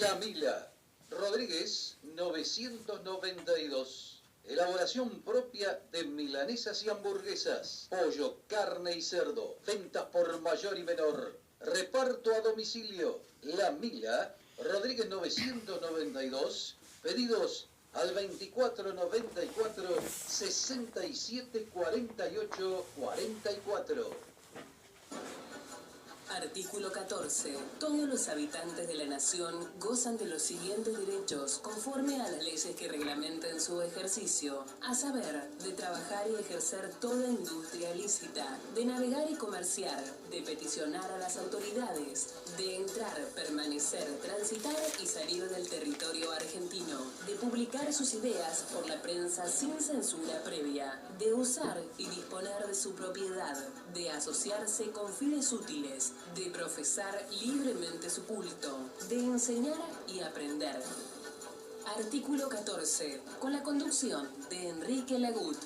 La Mila, Rodríguez 992. Elaboración propia de milanesas y hamburguesas, pollo, carne y cerdo. Ventas por mayor y menor. Reparto a domicilio. La Mila, Rodríguez 992. Pedidos al 2494 67 48 44. Artículo 14. Todos los habitantes de la nación gozan de los siguientes derechos conforme a las leyes que reglamenten su ejercicio, a saber, de trabajar y ejercer toda industria lícita, de navegar y comerciar, de peticionar a las autoridades, de entrar, permanecer, transitar y salir del territorio argentino, de publicar sus ideas por la prensa sin censura previa, de usar y disponer de su propiedad, de asociarse con fines útiles, de profesar libremente su culto, de enseñar y aprender. Artículo 14. Con la conducción de Enrique Lagut.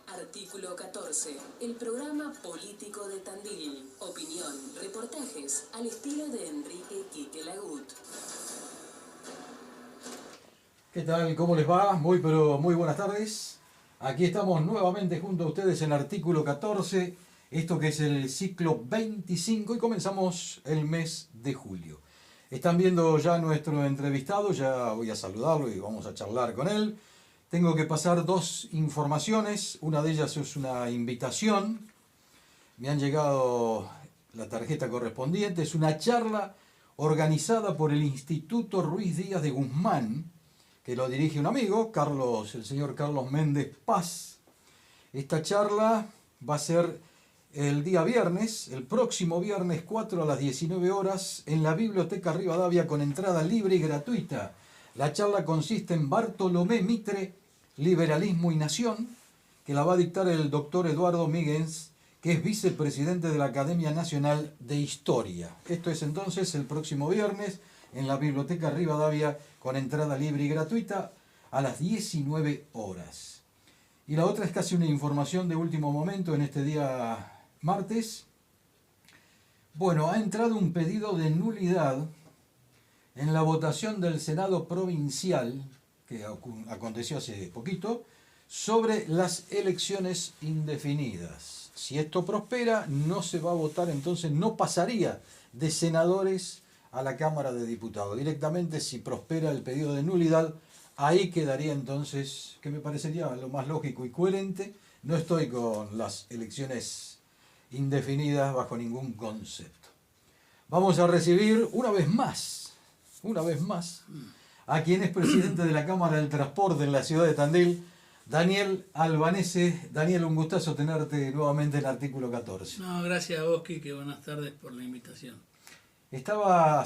Artículo 14. El programa político de Tandil. Opinión, reportajes al estilo de Enrique Quique Lagut. ¿Qué tal? ¿Cómo les va? Muy buenas tardes. Aquí estamos nuevamente junto a ustedes en el artículo 14, esto que es el ciclo 25 y comenzamos el mes de julio. Están viendo ya nuestro entrevistado, ya voy a saludarlo y vamos a charlar con él. Tengo que pasar dos informaciones, una de ellas es una invitación. Me han llegado la tarjeta correspondiente, es una charla organizada por el Instituto Ruiz Díaz de Guzmán, que lo dirige un amigo, el señor Carlos Méndez Paz. Esta charla va a ser el día viernes, el próximo viernes 4 a las 19 horas, en la Biblioteca Rivadavia con entrada libre y gratuita. La charla consiste en Bartolomé Mitre, Liberalismo y Nación, que la va a dictar el doctor Eduardo Míguez, que es vicepresidente de la Academia Nacional de Historia. Esto es entonces el próximo viernes en la Biblioteca Rivadavia con entrada libre y gratuita a las 19 horas. Y la otra es casi una información de último momento en este día martes. Bueno, ha entrado un pedido de nulidad en la votación del Senado Provincial, que aconteció hace poquito, sobre las elecciones indefinidas. Si esto prospera, no se va a votar, entonces no pasaría de senadores a la Cámara de Diputados. Directamente, si prospera el pedido de nulidad, ahí quedaría entonces, que me parecería lo más lógico y coherente. No estoy con las elecciones indefinidas bajo ningún concepto. Vamos a recibir una vez más, a quien es presidente de la Cámara del Transporte en la ciudad de Tandil, Daniel Albanese. Daniel, un gustazo tenerte nuevamente en el artículo 14. No, gracias a vos, Quique, buenas tardes por la invitación. Estaba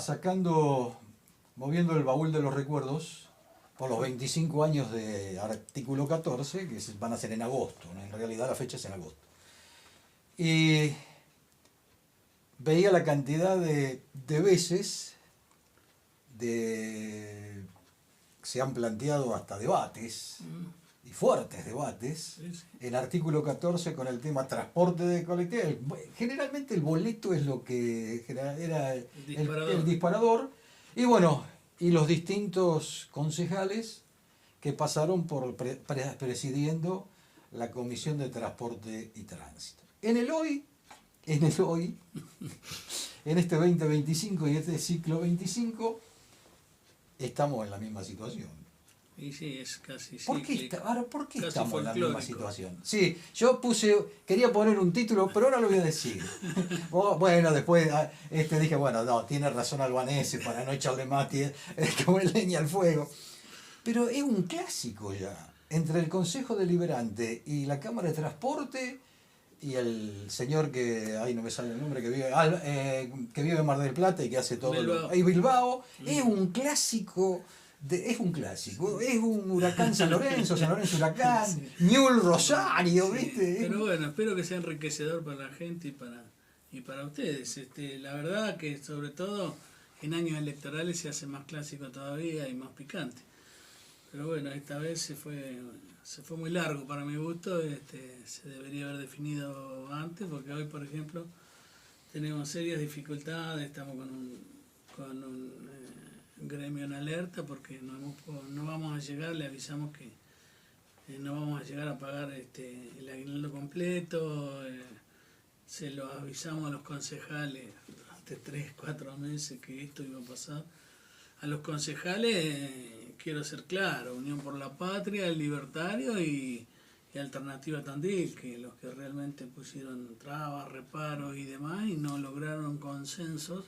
moviendo el baúl de los recuerdos por los 25 años de artículo 14, que van a ser en agosto, ¿no? En realidad la fecha es en agosto. Y veía la cantidad de veces se han planteado hasta debates, y fuertes debates, en artículo 14 con el tema transporte de colectivo. Generalmente el boleto es lo que era el disparador. Y bueno, y los distintos concejales que pasaron por presidiendo la Comisión de Transporte y Tránsito. En el hoy, en este 2025 y este ciclo 25, estamos en la misma situación. Y sí, es casi ¿Por qué estamos en la misma folclórico. situación? Sí, yo quería poner un título, pero ahora lo voy a decir. Bueno, después dije, bueno, no, tiene razón Albanese para no echarle más como leña al fuego. Pero es un clásico ya. Entre el Consejo Deliberante y la Cámara de Transporte y el señor que, ahí no me sale el nombre, que vive en Mar del Plata y que hace todo Bilbao, es un clásico. Es un huracán San Lorenzo huracán, sí. Ñul Rosario, ¿viste? Pero bueno, espero que sea enriquecedor para la gente y para ustedes. La verdad que sobre todo en años electorales se hace más clásico todavía y más picante. Pero bueno, esta vez se fue muy largo para mi gusto, se debería haber definido antes, porque hoy, por ejemplo, tenemos serias dificultades, estamos con con un gremio en alerta porque no vamos a llegar, le avisamos que no vamos a llegar a pagar el aguinaldo completo, se lo avisamos a los concejales durante 3, 4 meses que esto iba a pasar. A los concejales, quiero ser claro, Unión por la Patria, el Libertario y Alternativa Tandil, que los que realmente pusieron trabas, reparos y demás y no lograron consensos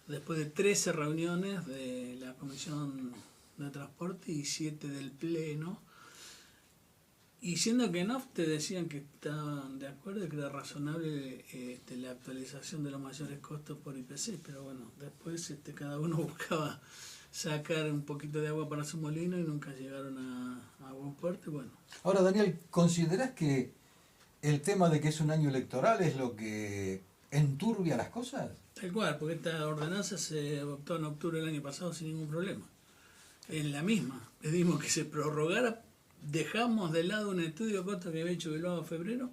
después de 13 reuniones de la Comisión de Transporte y 7 del Pleno, y siendo que no te decían que estaban de acuerdo y que era razonable la actualización de los mayores costos por IPC, pero bueno, después cada uno buscaba sacar un poquito de agua para su molino y nunca llegaron a buen puerto. Bueno. Ahora, Daniel, ¿considerás que el tema de que es un año electoral es lo que enturbia las cosas? Tal cual, porque esta ordenanza se adoptó en octubre del año pasado sin ningún problema. En la misma, pedimos que se prorrogara, dejamos de lado un estudio de costos que había hecho Bilbao en febrero,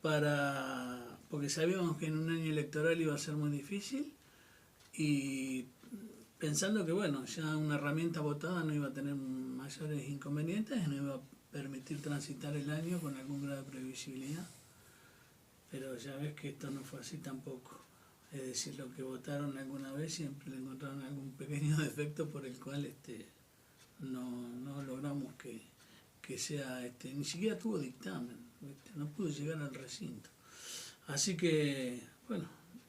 porque sabíamos que en un año electoral iba a ser muy difícil, y pensando que bueno, ya una herramienta votada no iba a tener mayores inconvenientes, no iba a permitir transitar el año con algún grado de previsibilidad. Pero ya ves que esto no fue así tampoco. Es decir, lo que votaron alguna vez siempre le encontraron algún pequeño defecto por el cual no logramos que sea, ni siquiera tuvo dictamen, no pudo llegar al recinto. Así que, bueno,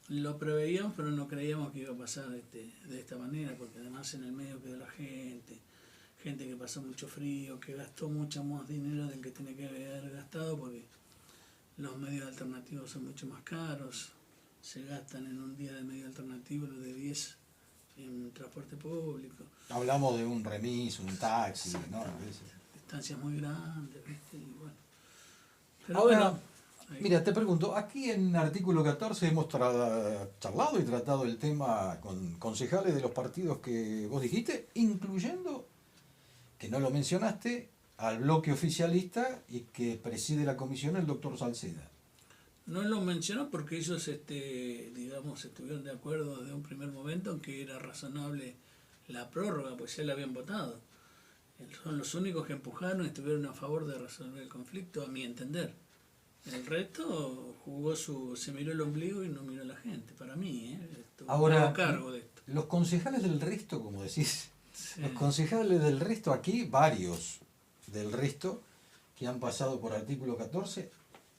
lo preveíamos, pero no creíamos que iba a pasar de esta manera, porque además en el medio quedó la gente que pasó mucho frío, que gastó mucho más dinero del que tenía que haber gastado, porque los medios alternativos son mucho más caros, se gastan en un día de medio alternativo lo de 10 en transporte público. Hablamos de un remis, un taxi, ¿no? Distancias muy grandes, ¿viste? Y bueno. Pero ahora, bueno, mira, te pregunto, aquí en artículo 14 hemos charlado y tratado el tema con concejales de los partidos que vos dijiste, incluyendo, que no lo mencionaste, al bloque oficialista y que preside la comisión el doctor Salceda. No lo mencionó porque ellos, digamos, estuvieron de acuerdo desde un primer momento en que era razonable la prórroga, pues ya la habían votado. Son los únicos que empujaron y estuvieron a favor de resolver el conflicto, a mi entender. El resto se miró el ombligo y no miró a la gente, para mí, Ahora, hago cargo de esto. Los concejales del resto, como decís, Sí. los concejales del resto aquí, varios del resto, que han pasado por artículo 14,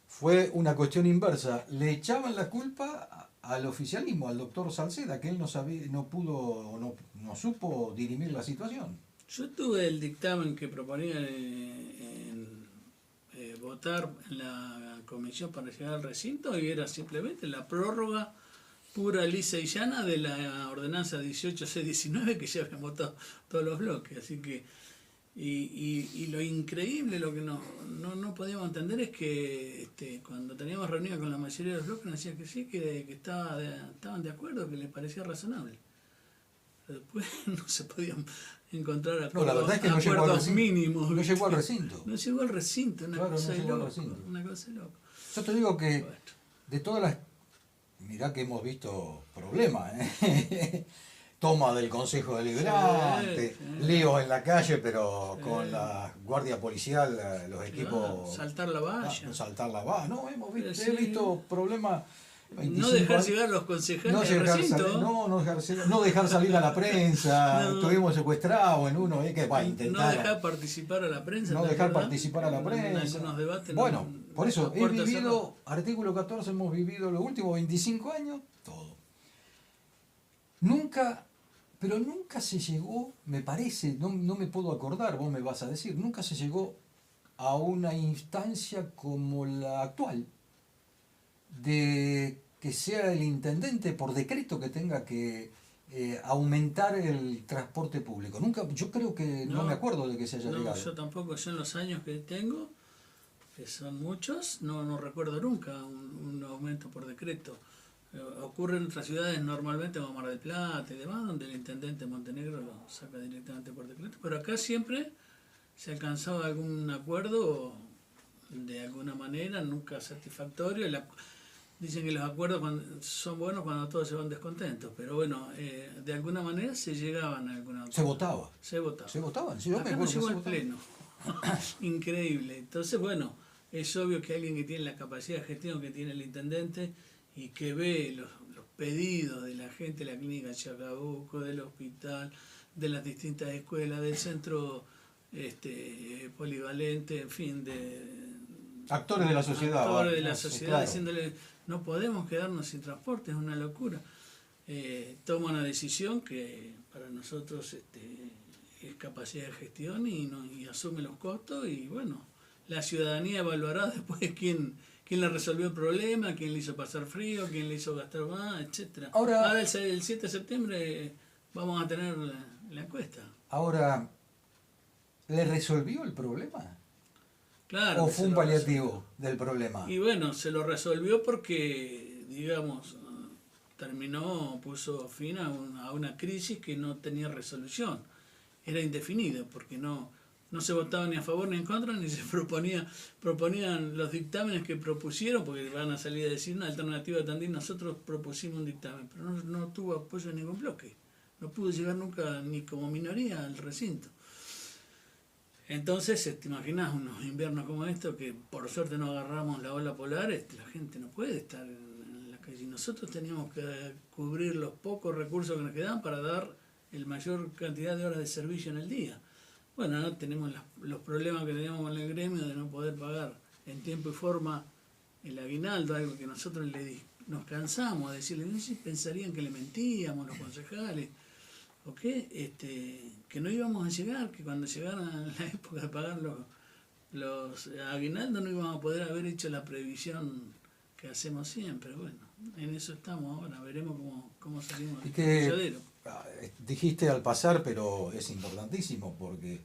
fue una cuestión inversa. Le echaban la culpa al oficialismo, al doctor Salceda, que él no supo dirimir la situación. Yo tuve el dictamen que proponían votar en la comisión para llegar al recinto y era simplemente la prórroga pura, lisa y llana de la ordenanza 18C19 que ya habían votado todos los bloques. Así que y lo increíble, lo que no podíamos entender es que cuando teníamos reunión con la mayoría de los bloques nos decían que sí, que estaban de acuerdo, que les parecía razonable. Pero después no se podían encontrar acuerdos, No, la verdad es que no llegó al recinto, mínimos. no llegó al recinto. No llegó al recinto, una Claro, cosa no de llegó al loco, recinto. una cosa de loco. Yo te digo que Bueno. de todas las... Mirá que hemos visto problemas, ¿eh? Toma del Consejo Deliberante, Sí. líos en la calle, pero con la guardia policial, los equipos... Saltar la valla. Saltar la valla. No, hemos visto, Sí. he visto problemas... No dejar llegar los concejales al recinto. No dejar salir a la prensa, No. estuvimos secuestrados en uno, que va a No intentar... dejar participar a la prensa. No ¿te dejar acordás? participar a la En prensa. algunos debates. Bueno, por eso, a he puerta vivido, artículo 14, hemos vivido los últimos 25 años, todo. Nunca se llegó, me parece, no me puedo acordar, vos me vas a decir, nunca se llegó a una instancia como la actual, de que sea el intendente por decreto que tenga que aumentar el transporte público. Nunca, yo creo que no me acuerdo de que se haya llegado. Yo tampoco, yo en los años que tengo, que son muchos, no recuerdo nunca un aumento por decreto. Ocurre en otras ciudades normalmente como Mar del Plata y demás, donde el intendente de Montenegro lo saca directamente por decreto, pero acá siempre se alcanzaba algún acuerdo de alguna manera, nunca satisfactorio. dicen que los acuerdos son buenos cuando todos se van descontentos, pero bueno, de alguna manera se llegaban a alguna... Se votaba. Se votaba. Se votaban, sí, yo me Acá no acuerdo que llegó se al votaba. pleno. Increíble. Entonces, bueno, es obvio que alguien que tiene la capacidad de gestión que tiene el intendente y que ve los pedidos de la gente de la clínica Chacabuco, del hospital, de las distintas escuelas, del centro polivalente, en fin, Actores de la sociedad. actores de la sí, sociedad, claro. diciéndole no podemos quedarnos sin transporte, es una locura. Toma una decisión que para nosotros es capacidad de gestión y asume los costos y bueno, la ciudadanía evaluará después quién le resolvió el problema, quién le hizo pasar frío, quién le hizo gastar más, etcétera. Ahora el 7 de septiembre vamos a tener la encuesta. Ahora, ¿le resolvió el problema? Claro. ¿O que fue se un lo paliativo del problema? Y bueno, se lo resolvió porque, digamos, puso fin a una crisis que no tenía resolución. Era indefinida, porque no se votaba ni a favor ni en contra, ni se proponían los dictámenes que propusieron, porque van a salir a decir una alternativa de Tandil, nosotros propusimos un dictamen, pero no tuvo apoyo en ningún bloque. No pudo llegar nunca ni como minoría al recinto. Entonces, te imaginas unos inviernos como estos, que por suerte no agarramos la ola polar, la gente no puede estar en la calle. Y nosotros teníamos que cubrir los pocos recursos que nos quedaban para dar el mayor cantidad de horas de servicio en el día. Bueno, no tenemos los problemas que teníamos con el gremio de no poder pagar en tiempo y forma el aguinaldo, algo que nosotros nos cansamos de decirle, no sé si pensarían que le mentíamos los concejales, o qué, que no íbamos a llegar, que cuando llegara la época de pagar los aguinaldos no íbamos a poder haber hecho la previsión que hacemos siempre. Bueno, en eso estamos ahora, veremos cómo salimos Y del que atolladero. dijiste al pasar, pero es importantísimo, porque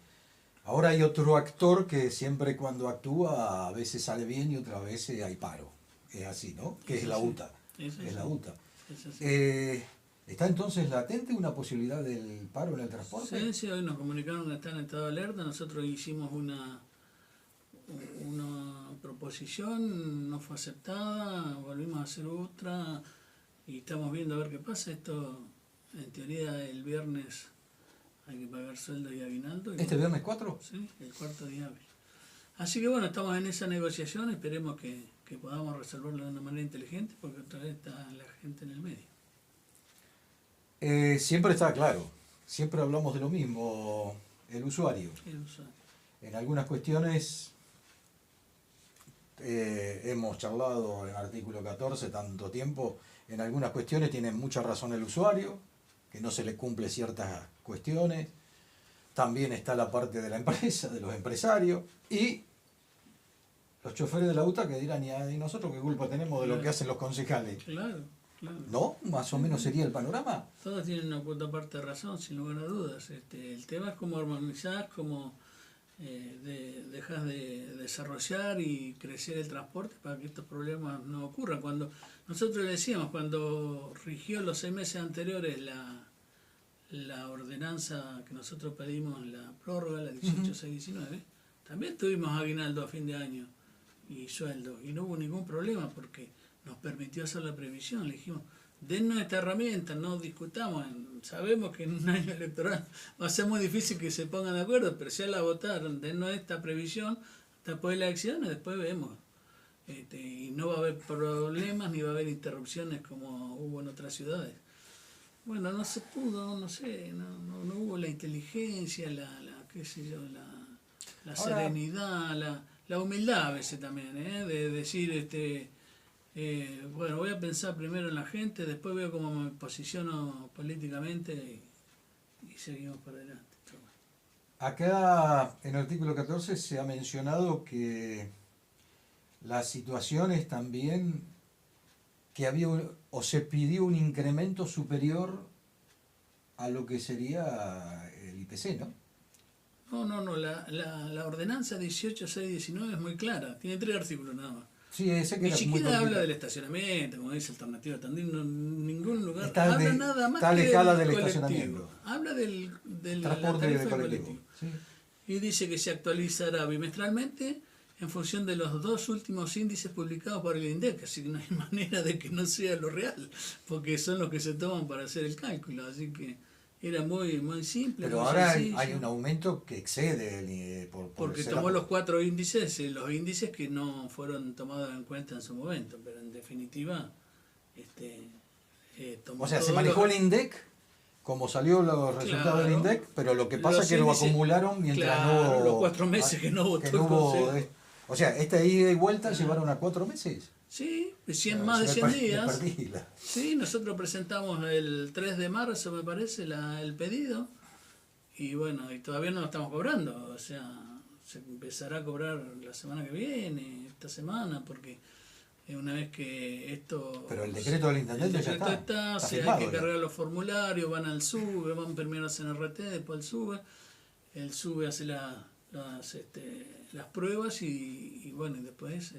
ahora hay otro actor que siempre cuando actúa a veces sale bien y otras veces hay paro. Es así, ¿no? Que es la UTA. Es la UTA. Eso sí. ¿Está entonces latente una posibilidad del paro en el transporte? Sí, hoy nos comunicaron que está en estado de alerta. Nosotros hicimos una proposición, no fue aceptada, volvimos a hacer otra y estamos viendo a ver qué pasa. Esto, en teoría, el viernes hay que pagar sueldo y aguinaldo. ¿Este viernes 4? Sí, el cuarto día hábil. Así que bueno, estamos en esa negociación, esperemos que podamos resolverlo de una manera inteligente, porque otra vez está la gente en el medio. Siempre está claro, siempre hablamos de lo mismo, el usuario. En algunas cuestiones hemos charlado en artículo 14 tanto tiempo, en algunas cuestiones tiene mucha razón el usuario, que no se le cumple ciertas cuestiones. También está la parte de la empresa, de los empresarios, y los choferes de la UTA que dirán, ¿y nosotros qué culpa tenemos de lo que hacen los concejales? Claro. ¿No? Más o menos sería el panorama. Todos tienen una cuota parte de razón, sin lugar a dudas. El tema es cómo armonizar, cómo dejas de desarrollar y crecer el transporte para que estos problemas no ocurran. Cuando nosotros le decíamos, cuando rigió los 6 meses anteriores la ordenanza que nosotros pedimos, la prórroga, la 18619, también tuvimos aguinaldo a fin de año y sueldo, y no hubo ningún problema porque nos permitió hacer la previsión. Le dijimos, dennos esta herramienta, no discutamos, sabemos que en un año electoral va a ser muy difícil que se pongan de acuerdo, pero ya la votaron, dennos esta previsión hasta después de las elecciones, después vemos. Y no va a haber problemas ni va a haber interrupciones como hubo en otras ciudades. Bueno, no se pudo, no sé, no hubo la inteligencia, qué sé yo, la serenidad, la humildad a veces también, de decir, bueno, voy a pensar primero en la gente, después veo cómo me posiciono políticamente y seguimos para adelante. Acá en el artículo 14 se ha mencionado que las situaciones también que había o se pidió un incremento superior a lo que sería el IPC, ¿no? No, la ordenanza 18619 es muy clara, tiene 3 artículos nada más. Sí, ese que Ni era muy siquiera complicado. habla del estacionamiento, como dice Alternativa Tandil, en ningún lugar Está habla nada más está que alejada del colectivo. estacionamiento. Habla del Transporte tarifa de del colectivo. Sí. Y dice que se actualizará bimestralmente en función de los 2 últimos índices publicados por el INDEC, así que no hay manera de que no sea lo real, porque son los que se toman para hacer el cálculo, así que era muy, muy simple. Pero muy ahora sencillo. hay un aumento que excede por Porque ser tomó los 4 índices, los índices que no fueron tomados en cuenta en su momento, pero en definitiva tomó. O sea, se todos manejó los- el INDEC como salió los resultados del Claro. INDEC, pero lo que pasa Los es que lo índices- acumularon mientras claro, no hubo... los 4 meses que no votó el Consejo. o sea, esta ida y vuelta llevaron a 4 meses. Sí, Se más de me 100 per- me días. perdí la- Sí, nosotros presentamos el 3 de marzo, me parece, el pedido. Y bueno, y todavía no lo estamos cobrando. O sea, se empezará a cobrar la semana que viene, esta semana, porque una vez que esto... Pero el decreto del intendente el ya decreto está. Está o sea, hay firmado que ya. cargar los formularios, van al SUBE, van primero a CNRT, después al SUBE. El SUBE hace las pruebas y bueno, y después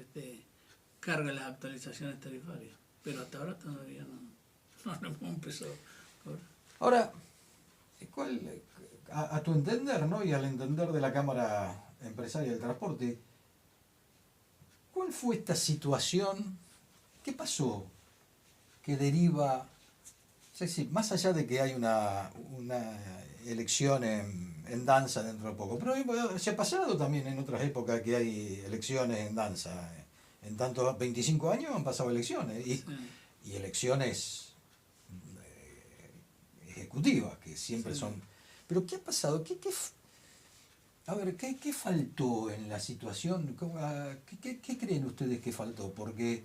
carga las actualizaciones tarifarias. Pero hasta ahora todavía no hemos empezado a cobrar. Ahora, a tu entender, ¿no? Y al entender de la Cámara Empresaria del Transporte, ¿cuál fue esta situación? ¿Qué pasó que deriva, es decir, más allá de que hay una elección en danza dentro de poco, pero se ha pasado también en otras épocas que hay elecciones en danza. En tantos 25 años han pasado elecciones Sí. y elecciones ejecutivas que siempre Sí. son. Pero ¿qué ha pasado? A ver, ¿qué faltó en la situación? ¿Qué creen ustedes que faltó? Porque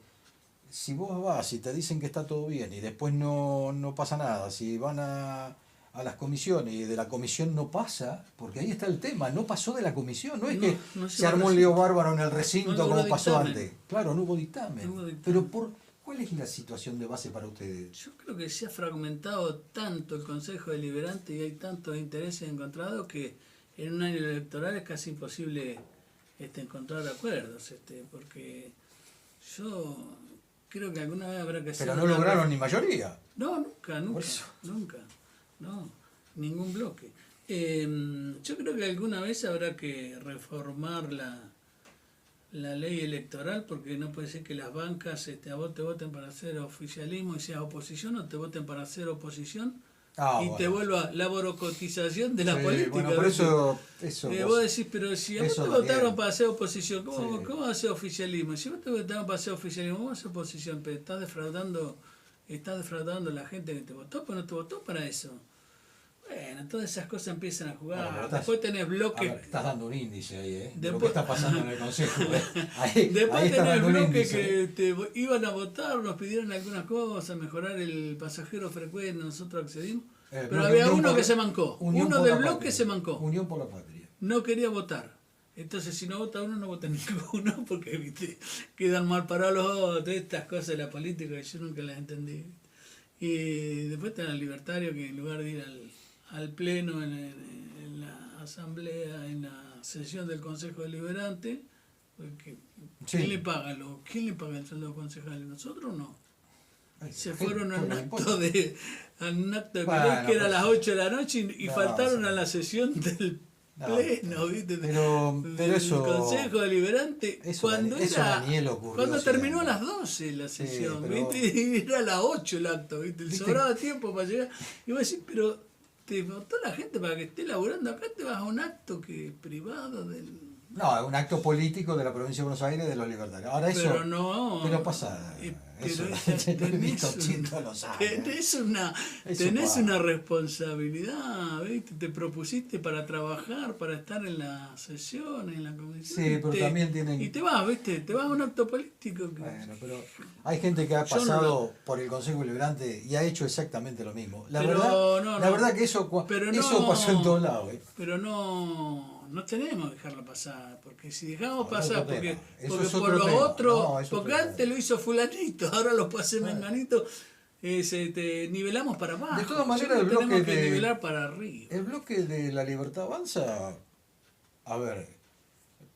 si vos vas y te dicen que está todo bien y después no pasa nada, si van a las comisiones y de la comisión no pasa, porque ahí está el tema, no pasó de la comisión, no es que no se armó un lío bárbaro en el recinto No como logró pasó dictamen. antes. Claro, no hubo dictamen. No hubo dictamen. Pero ¿cuál es la situación de base para ustedes? Yo creo que se ha fragmentado tanto el Consejo Deliberante y hay tantos intereses encontrados que en un año electoral es casi imposible encontrar acuerdos, porque yo creo que alguna vez habrá que hacer... Pero no una lograron ni mayoría. No, nunca, Por eso. nunca, no, ningún bloque. Yo creo que alguna vez habrá que reformar la ley electoral, porque no puede ser que las bancas a vos te voten para hacer oficialismo y seas oposición, o te voten para hacer oposición y te vuelva la borocotización de la Sí, política. bueno, por ¿viste? eso Vos decís, pero si a vos te eso, votaron Daniel. para hacer oposición, ¿cómo, Sí. ¿cómo vas a hacer oficialismo? Si vos te votaron para hacer oficialismo, ¿cómo vas a hacer oposición? Pero estás defraudando a la gente que te votó, pues no te votó para eso. Bueno, todas esas cosas empiezan a jugar. Bueno, pero estás- Después tenés A bloques. ver, estás dando un índice ahí, ¿eh? De lo que Después- está pasando en el Consejo. Ahí Después estás tenés dando un bloques índice. que iban a votar, nos pidieron algunas cosas, mejorar el pasajero frecuente, nosotros accedimos. Pero Bloque había Unión uno por- que se mancó. Unión Uno por del la bloque Patria. se mancó. Unión por la Patria. No quería votar. Entonces, si no vota uno, no vota ninguno, porque ¿viste? Quedan mal parados los otros, estas cosas de la política que yo nunca las entendí. Y después está el libertario que en lugar de ir al pleno en la asamblea, en la sesión del Consejo Deliberante, porque Sí. ¿quién le paga el sueldo de los concejales? ¿Nosotros o no? Ay, Se la fueron gente a un no le acto importa. de Bueno, Pelé, que era a pues, las 8 de la noche y no, faltaron sí. a la sesión del No, pleno, ¿viste? pero Del eso- Consejo Deliberante, eso, cuando eso, era Daniel, ocurrió cuando siempre. terminó a las 12 la Sí, sesión, pero- ¿viste? Y era a las 8 el acto, ¿viste? ¿Viste? Sobraba tiempo para llegar. Y vos decís, pero te votó la gente para que esté laburando acá, te vas a un acto que privado del... No, es un acto político de la provincia de Buenos Aires de los libertarios. Ahora eso. Pero no. Pero pasa. Pero Eso, esa- lo he visto tenés todos los años. Eso tenés pasa. una responsabilidad, ¿viste? Te propusiste para trabajar, para estar en la sesión, en la comisión. Sí, y pero también tienen- Y te vas, ¿viste? Te vas a un acto político. Bueno, pero hay gente que ha Yo no pasado por el Consejo Deliberante y ha hecho exactamente lo mismo. La Pero verdad, no, la no. verdad que eso, Pero eso no. pasó en todos lados. Pero no tenemos que dejarla pasar, porque si dejamos No, es pasar, otro porque, tema. Eso porque es por otro los tema. otros, No, es otro porque tema. antes lo hizo fulanito, ahora lo puede hacer Claro. menganito, nivelamos para abajo. De todas maneras, Siempre el bloque tenemos que de- nivelar para arriba. El bloque de la Libertad Avanza, a ver,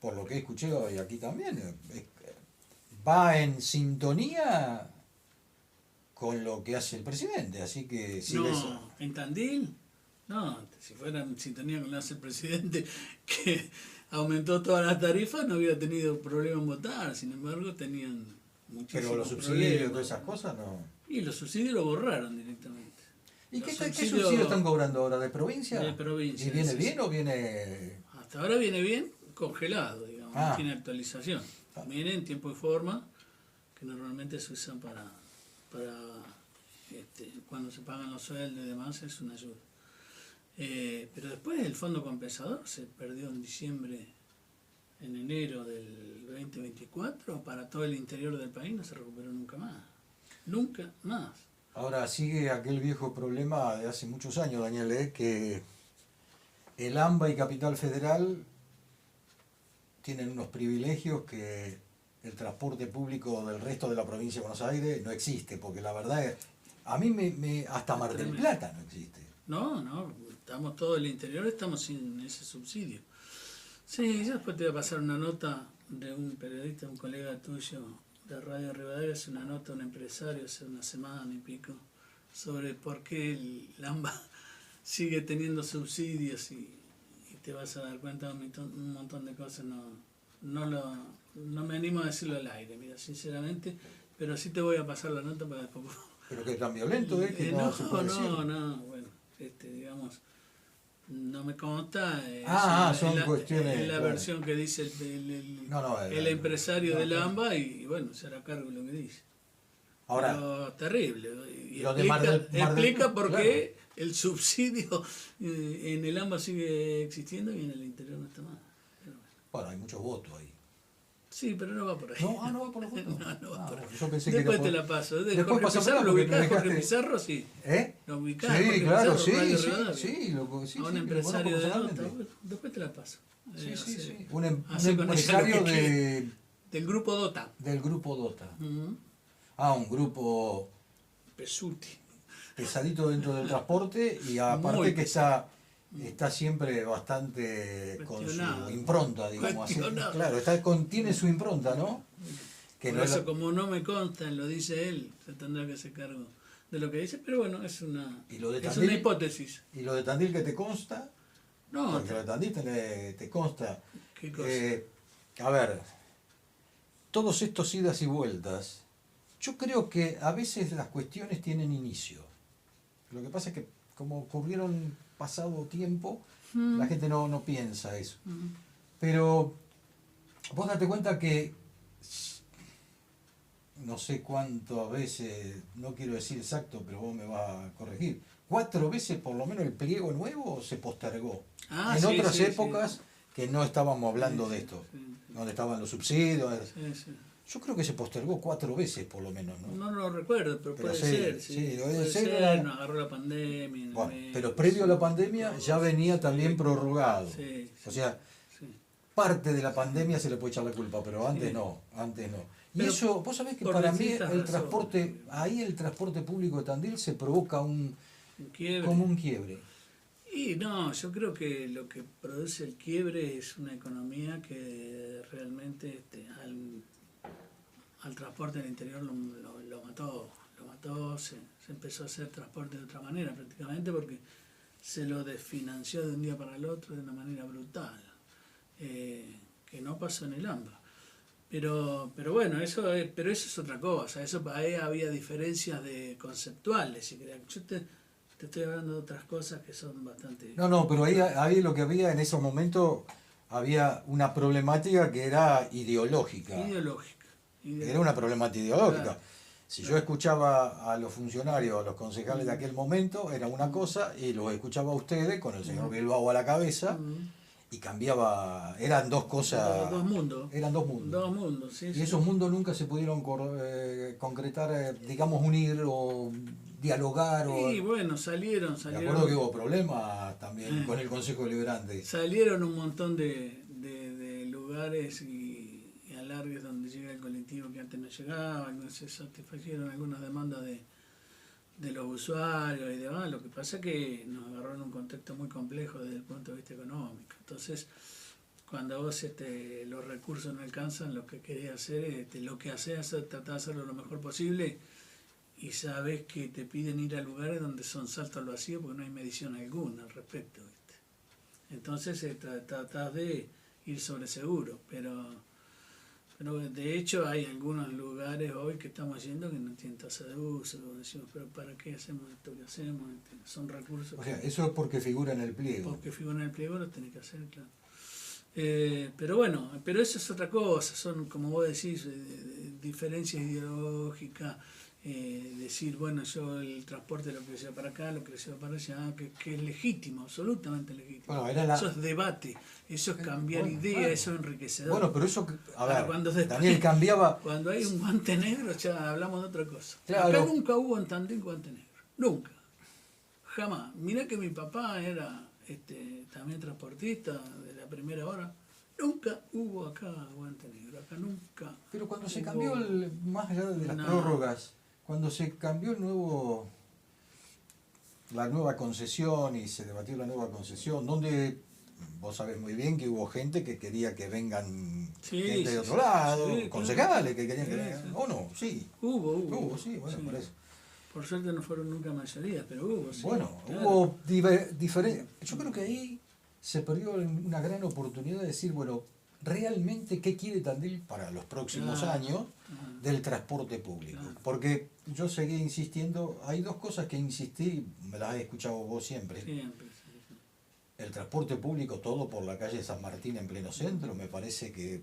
por lo que escuché hoy aquí también, va en sintonía con lo que hace el presidente. Así que si ves- ¿En Tandil? No, si fuera en sintonía con lo que hace el presidente, que aumentó todas las tarifas, no hubiera tenido problema en votar. Sin embargo, tenían muchísimos Pero los subsidios y problemas. todas esas cosas no. Y los subsidios lo borraron directamente. ¿Y Los qué subsidios subsidio están cobrando ahora? ¿De provincia? de provincia, ¿Y viene sí, bien sí. o viene...? Hasta ahora viene bien congelado, digamos, Ah. no tiene actualización. Viene en tiempo y forma, que normalmente se usan para cuando se pagan los sueldos y demás, es una ayuda. Pero después el fondo compensador se perdió en en enero del 2024, para todo el interior del país no se recuperó nunca más. Nunca más. Ahora sigue aquel viejo problema de hace muchos años, Daniel, que el AMBA y Capital Federal tienen unos privilegios que el transporte público del resto de la provincia de Buenos Aires no existe, porque la verdad es, a mí hasta Mar del Plata no existe. No, estamos todo el interior, estamos sin ese subsidio. Sí, yo después te voy a pasar una nota de un periodista, un colega tuyo de Radio Rivadavia, hace una nota, un empresario, hace una semana y pico, sobre por qué el AMBA sigue teniendo subsidios y te vas a dar cuenta de un montón de cosas. No me animo a decirlo al aire, mira, sinceramente, pero sí te voy a pasar la nota para después. Pero que es tan violento, que no se puede decir. Bueno, digamos, no me consta. Son cuestiones. Es la claro. versión que dice el empresario del AMBA y bueno, se hará cargo de lo que dice. Ahora, pero terrible. Y lo de Mar del explica por claro. qué el subsidio en el AMBA sigue existiendo y en el interior no está más. Bueno, hay muchos votos ahí. Sí, pero no va por ahí. No va por los votos. No va por ahí. Yo pensé Después que te la paso. Después Jorge pasa Pizarro, por ¿lo porque me ubicás? Jorge dejaste- Pizarro, sí. ¿Eh? ¿Lo ubicás? Sí, Jorge claro, Pizarro, Radio Rivadavia. sí, A un lo empresario conozco de nota. personalmente. Después te la paso. Sí. Un hace con ella lo empresario que del grupo Dota. del grupo Dota. Ujú. Un grupo Pesuti. pesadito dentro del transporte y aparte Muy que está siempre bastante con Cuestionado. su impronta, digamos así. Cuestionado. Claro, tiene su impronta, ¿no? Que Por no eso, es la- como no me consta, lo dice él, se tendrá que hacer cargo de lo que dice, pero bueno, es una ¿Y lo de es Tandil? una hipótesis. Y lo de Tandil que te consta, No, porque lo de Tandil te consta. ¿qué cosa? A ver, todos estos idas y vueltas, yo creo que a veces las cuestiones tienen inicio. Lo que pasa es que como ocurrieron pasado tiempo, la gente no piensa eso. Pero vos date cuenta que no sé cuántas veces, no quiero decir exacto, pero vos me vas a corregir, 4 veces por lo menos el pliego nuevo se postergó. En Sí, otras sí, épocas que no estábamos hablando Sí, de sí, esto, sí. donde estaban los subsidios. Sí. Yo creo que se postergó 4 veces por lo menos, ¿no? No lo recuerdo, pero Pero puede sí, ser. sí, Sí, debe puede ser, ser, nos agarró la pandemia. en el Bueno, medio, pero previo a la pandemia todo, ya venía también prorrogado. Sí, O sea, sí. parte de la pandemia se le puede echar la culpa, pero antes Sí. no. Y Pero eso, vos sabés que por para mí distintas el razones. transporte, ahí el transporte público de Tandil se provoca Un quiebre. como un quiebre. Y no, yo creo que lo que produce el quiebre es una economía que realmente al transporte del interior lo mató, se empezó a hacer transporte de otra manera prácticamente porque se lo desfinanció de un día para el otro de una manera brutal, que no pasó en el AMBA. Pero bueno, eso es otra cosa, ahí había diferencias conceptuales, si querés. Yo te estoy hablando de otras cosas que son bastante... No, pero ahí lo que había en esos momentos, había una problemática que era ideológica. Ideológica. Era una problemática ideológica. Claro. Si yo escuchaba a los funcionarios, a los concejales de aquel momento, era una cosa, y los escuchaba a ustedes con el señor Bilbao a la cabeza, y cambiaba, eran dos cosas. Dos mundos. Eran dos mundos. Dos mundos, sí. Y sí. esos mundos nunca se pudieron concretar, digamos, unir o dialogar. Y bueno, salieron. Me acuerdo que hubo problemas también con el Consejo Deliberante. Salieron un montón de lugares y alargues donde llega el colectivo que antes no llegaba, no se satisfacieron algunas demandas de los usuarios y demás. Lo que pasa es que nos agarró en un contexto muy complejo desde el punto de vista económico. Entonces, cuando vos los recursos no alcanzan, lo que querés hacer, lo que haces es tratar de hacerlo lo mejor posible y sabes que te piden ir a lugares donde son saltos al vacío porque no hay medición alguna al respecto, ¿viste? Entonces tratás de ir sobre seguro, pero de hecho hay algunos lugares hoy que estamos yendo que no tienen tasa de uso, decimos, pero ¿para qué hacemos esto que hacemos? Son recursos. O sea, eso es porque figura en el pliego. Porque figura en el pliego, lo tenés que hacer, claro. Pero bueno, pero eso es otra cosa, son, como vos decís, diferencias ideológicas, decir, bueno, yo el transporte lo que lleva para acá, lo que lleva para allá, que es legítimo, absolutamente legítimo. Bueno, eso es debate, eso es cambiar ideas, claro. eso es enriquecedor. Bueno, pero eso, a ver, cuando Daniel cambiaba... Cuando hay un guante negro ya hablamos de otra cosa. Claro. Acá nunca hubo en Tandil guante negro, nunca, jamás. Mirá que mi papá era también transportista de la primera hora. Nunca hubo acá guante negro, acá nunca. Pero cuando se hubo... cambió, más allá de las prórrogas, cuando se cambió la nueva concesión y se debatió la nueva concesión, donde vos sabés muy bien que hubo gente que quería que vengan gente de otro lado, concejales que querían que vengan, ¿o no? Sí. Hubo, sí, bueno, por eso. Por suerte no fueron nunca mayoría, pero hubo, sí. Bueno, claro. hubo diferentes... Yo creo que ahí se perdió una gran oportunidad de decir, bueno, realmente qué quiere Tandil para los próximos años del transporte público. Porque yo seguí insistiendo, hay dos cosas que insistí, me las he escuchado vos siempre. Siempre. El transporte público todo por la calle San Martín en pleno centro, me parece que,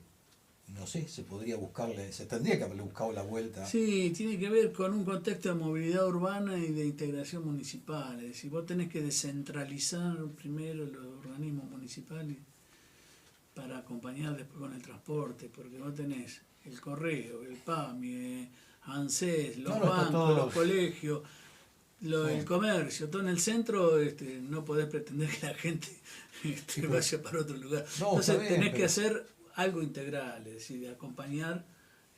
no sé, se tendría que haberle buscado la vuelta. Sí, tiene que ver con un contexto de movilidad urbana y de integración municipal. Es decir, vos tenés que descentralizar primero los organismos municipales para acompañar después con el transporte, porque vos tenés el correo, el PAMI, ANSES, los bancos, los colegios, el comercio, todo en el centro. No podés pretender que la gente vaya para otro lugar. Entonces tenés que hacer algo integral, es decir, de acompañar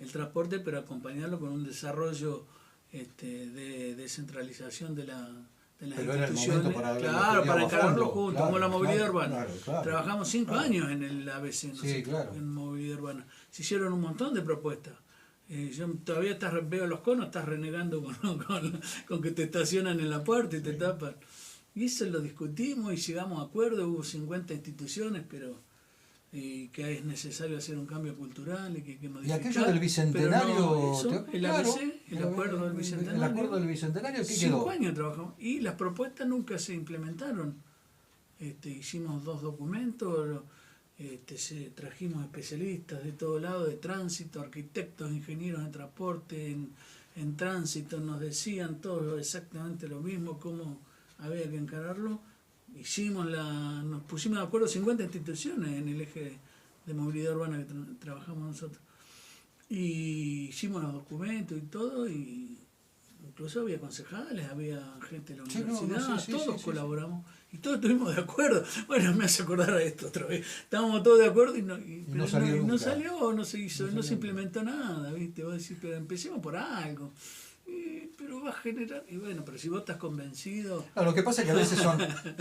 el transporte, pero acompañarlo con un desarrollo de descentralización de las instituciones. Para encararlo juntos, como la movilidad urbana. Trabajamos 5 años en el ABC, en movilidad urbana. Se hicieron un montón de propuestas. Yo todavía veo los conos, estás renegando con que te estacionan en la puerta y te tapan. Y eso lo discutimos y llegamos a acuerdo, hubo 50 instituciones, pero que es necesario hacer un cambio cultural y que hay que modificar. Y aquello del bicentenario, el ABC, el acuerdo del bicentenario. El acuerdo del bicentenario, ¿qué 5 quedó? años trabajamos y las propuestas nunca se implementaron. Hicimos 2 documentos, trajimos especialistas de todo lado, de tránsito, arquitectos, ingenieros de transporte, en tránsito, nos decían todos exactamente lo mismo, cómo había que encararlo. Nos pusimos de acuerdo 50 instituciones en el eje de movilidad urbana que trabajamos nosotros. Y hicimos los documentos y todo, y incluso había concejales, había gente de la universidad, todos colaboramos y todos estuvimos de acuerdo. Bueno, me hace acordar a esto otra vez. Estábamos todos de acuerdo y no salió, no se hizo, no se implementó nada, ¿viste? Vos decís, pero empecemos por algo. Pero va a generar, y bueno, pero si vos estás convencido... No, lo que pasa es que a veces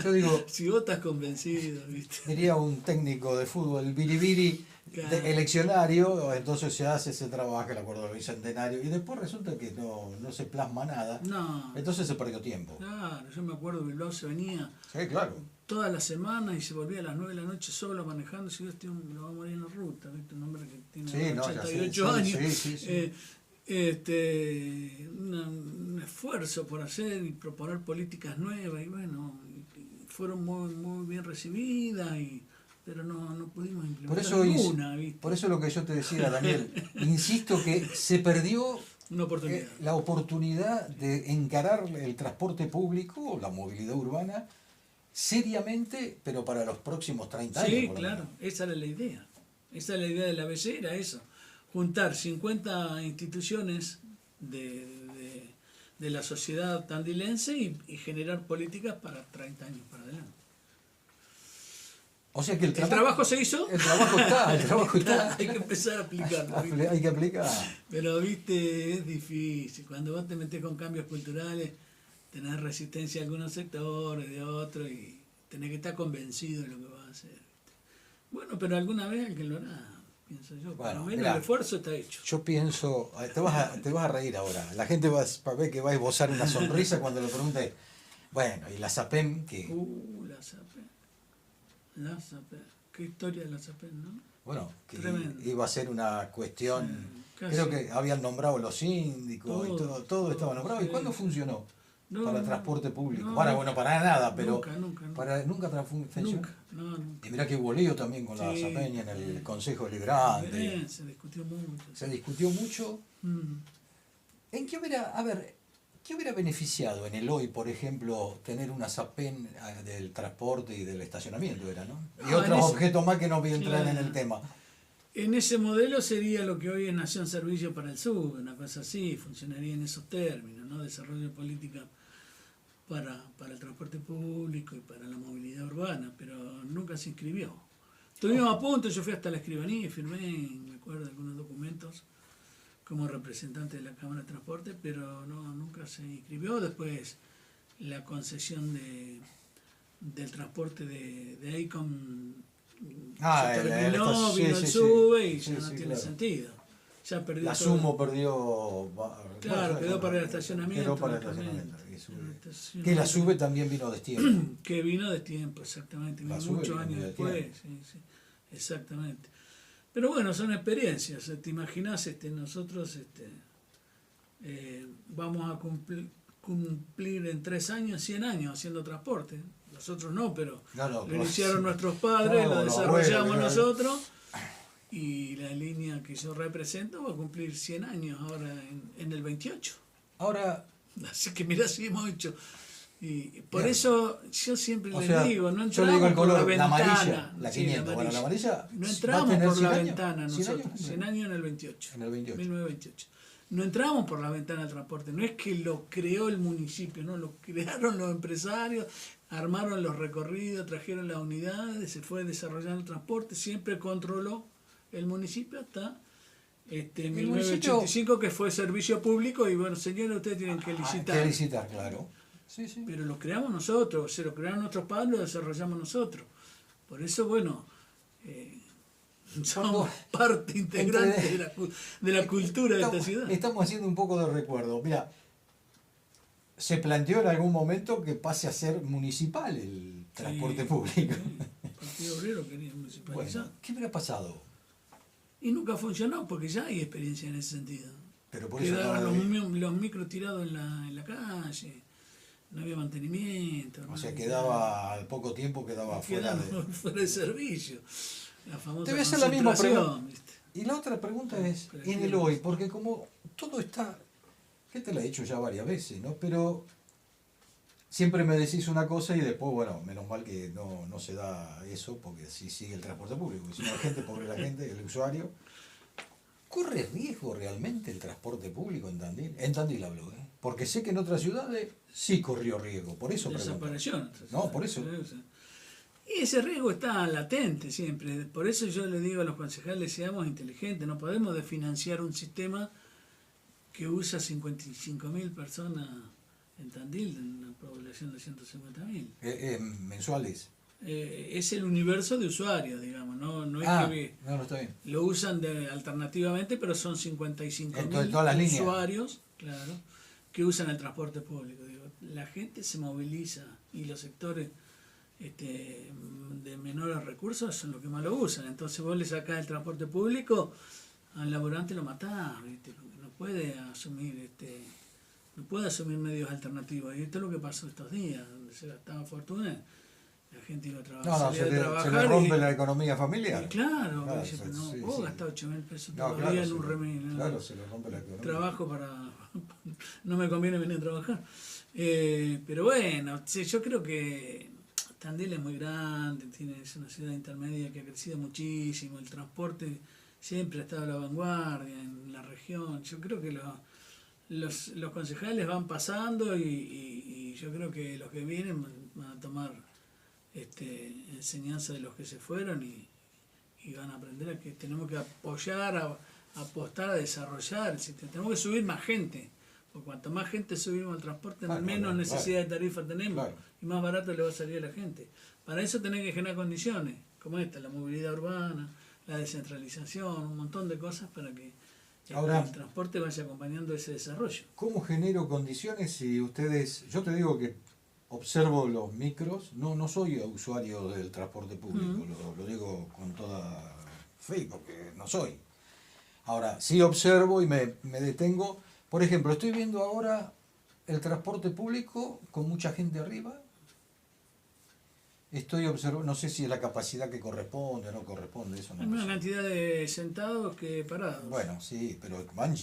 yo digo... Si vos estás convencido, ¿viste? Diría un técnico de fútbol, biribiri, eleccionario, entonces se hace ese trabajo, el acuerdo del bicentenario, y después resulta que no se plasma nada, entonces se perdió tiempo. Claro, yo me acuerdo que Bilbao se venía todas las semanas y se volvía a las 9 de la noche solo manejando, si este hombre lo va a morir en la ruta, ¿viste? Un hombre que tiene 88 años. Un esfuerzo por hacer y proponer políticas nuevas, y bueno, fueron muy bien recibidas, pero no pudimos implementar ninguna, ¿viste? Por eso lo que yo te decía, Daniel, insisto que se perdió una oportunidad. La oportunidad de encarar el transporte público, la movilidad urbana, seriamente, pero para los próximos 30 años. Sí, claro, esa era la idea. Esa era la idea del ABC, era eso. Juntar 50 instituciones de la sociedad tandilense y generar políticas para 30 años para adelante. O sea que el trabajo se hizo. El trabajo está. Hay que empezar a aplicarlo. Hay que aplicar. Pero, viste, es difícil. Cuando vos te metés con cambios culturales, tenés resistencia a algunos sectores, de otros, y tenés que estar convencido de lo que vas a hacer. ¿Viste? Bueno, pero alguna vez alguien lo hará. Pienso yo, por lo menos el esfuerzo está hecho. Yo pienso, te vas a reír ahora. La gente va a ver que va a esbozar una sonrisa cuando le pregunte, bueno, ¿y la SAPEM qué? La SAPEM. qué historia de la SAPEN, ¿no? Bueno, que Tremendo. iba a ser una cuestión, Sí, casi. creo que habían nombrado los síndicos y todo estaba nombrado. ¿Y sí, cuándo sí. funcionó? No, Para el no, transporte público. no, Para, nunca. bueno, para nada, pero Nunca. nunca funcionó. Nunca, no, nunca. Y mirá que hubo lío también con la Sí, SAPEN en el sí. Consejo Deliberante. Bien, se discutió mucho. Se discutió mucho. Mm. ¿En qué hubiera beneficiado en el hoy, por ejemplo, tener una SAPEN del transporte y del estacionamiento, era, ¿no? Y Ah, otros en ese- objetos más que no voy a entrar en Claro. el tema. En ese modelo sería lo que hoy es Nación Servicio para el Sur, una cosa así, funcionaría en esos términos, ¿no? Desarrollo de política para el transporte público y para la movilidad urbana, pero nunca se inscribió. Estuvimos a punto, yo fui hasta la escribanía y firmé, me acuerdo, algunos documentos como representante de la Cámara de Transporte, pero no, nunca se inscribió. Después la concesión del transporte de AICOM se terminó, vino el SUBE y ya no tiene claro. sentido. Ya perdió La todo. Sumo perdió. Claro, quedó para el estacionamiento. Quedó para el únicamente. estacionamiento. Y SUBE. El estacionamiento. Que la SUBE también vino de tiempo. Que vino de tiempo, exactamente. La Vino SUBE muchos vino años de después. tiempo. Sí, exactamente. Pero bueno, son experiencias. ¿Te imaginas? Nosotros vamos a cumplir en 3 años, 100 años haciendo transporte. Nosotros no, pero Claro, lo iniciaron nuestros padres, claro, lo los desarrollamos abuelos, nosotros. Y la línea que yo represento va a cumplir 100 años ahora en el 28. Ahora, Así que mirá si hemos hecho. Y por Bien. eso yo siempre o les sea, digo, no yo le digo entramos el por la color, la ventana. amarilla, la Sí, 500. Bueno, la amarilla no va a entramos tener por 100 la años. ventana 100 nosotros. años. 100 años en el 28. En el 28. 1928. No entramos por la ventana del transporte. No es que lo creó el municipio, no, lo crearon los empresarios, armaron los recorridos, trajeron las unidades, se fue desarrollando el transporte, siempre controló el municipio hasta 1985, que fue servicio público, y bueno, señores, ustedes tienen que licitar. Que licitar, claro. Sí, sí. Pero lo creamos nosotros, se lo crearon nuestros padres, lo desarrollamos nosotros. Por eso, bueno, somos parte integrante de la cultura de esta ciudad. Estamos haciendo un poco de recuerdo. Mira, se planteó en algún momento que pase a ser municipal el transporte público. Sí, el Partido Obrero quería municipalizar. Bueno, ¿qué hubiera pasado? Y nunca funcionó porque ya hay experiencia en ese sentido. Pero por eso Quedaban los micros tirados en la calle, no había mantenimiento. O sea, quedaba al poco tiempo, quedaba fuera de... fuera de servicio. La famosa Te voy a hacer la misma pregunta. concentración, ¿viste? Y la otra pregunta es, Pero en el hoy, porque como todo está, que te lo he dicho ya varias veces, ¿no? Pero siempre me decís una cosa y después, bueno, menos mal que no se da eso, porque así sigue el transporte público, si no la gente, pobre la gente, el usuario. ¿Corre riesgo realmente el transporte público en Tandil? En Tandil hablo, ¿eh? Porque sé que en otras ciudades sí corrió riesgo, por eso pregunto. Desapareció. No, por eso. Y ese riesgo está latente siempre. Por eso yo le digo a los concejales, seamos inteligentes. No podemos desfinanciar un sistema que usa 55.000 personas en Tandil, en una población de 150.000. Mensuales. Es el universo de usuarios, digamos. No es que no está bien. lo usan alternativamente, pero son 55.000 Entonces, todas las líneas. usuarios, claro, que usan el transporte público. Digo, la gente se moviliza y los sectores de menores recursos son los que más lo usan. Entonces vos le sacás el transporte público, al laborante lo matás, ¿viste? No puede asumir no puede asumir medios alternativos. Y esto es lo que pasó estos días, donde se gastaba fortuna. La gente iba a trabajar, Se le rompe la economía familiar. Y claro, Claro, dice, pero no, sí, puedo sí. gastar 8.000 pesos No, todavía claro, en un remedio. Claro, se le rompe la economía. Trabajo para... no me conviene venir a trabajar. Pero bueno, sí, yo creo que Tandil es muy grande, es una ciudad intermedia que ha crecido muchísimo, el transporte siempre ha estado a la vanguardia en la región. Yo creo que los concejales van pasando y yo creo que los que vienen van a tomar enseñanza de los que se fueron y van a aprender a que tenemos que apoyar, a apostar, a desarrollar el sistema. Tenemos que subir más gente, porque cuanto más gente subimos al transporte, menos necesidad de tarifa tenemos y más barato le va a salir a la gente. Para eso tenés que generar condiciones como esta, la movilidad urbana, la descentralización, un montón de cosas para que el transporte vaya acompañando ese desarrollo. ¿Cómo genero condiciones si ustedes, yo te digo que observo los micros, no soy usuario del transporte público, lo digo con toda fe, porque no soy. Ahora, sí observo y me detengo. Por ejemplo, estoy viendo ahora el transporte público con mucha gente arriba. Estoy observando, no sé si es la capacidad que corresponde o no corresponde, eso no Hay lo una sé. cantidad de sentados que parados. Bueno, sí, pero van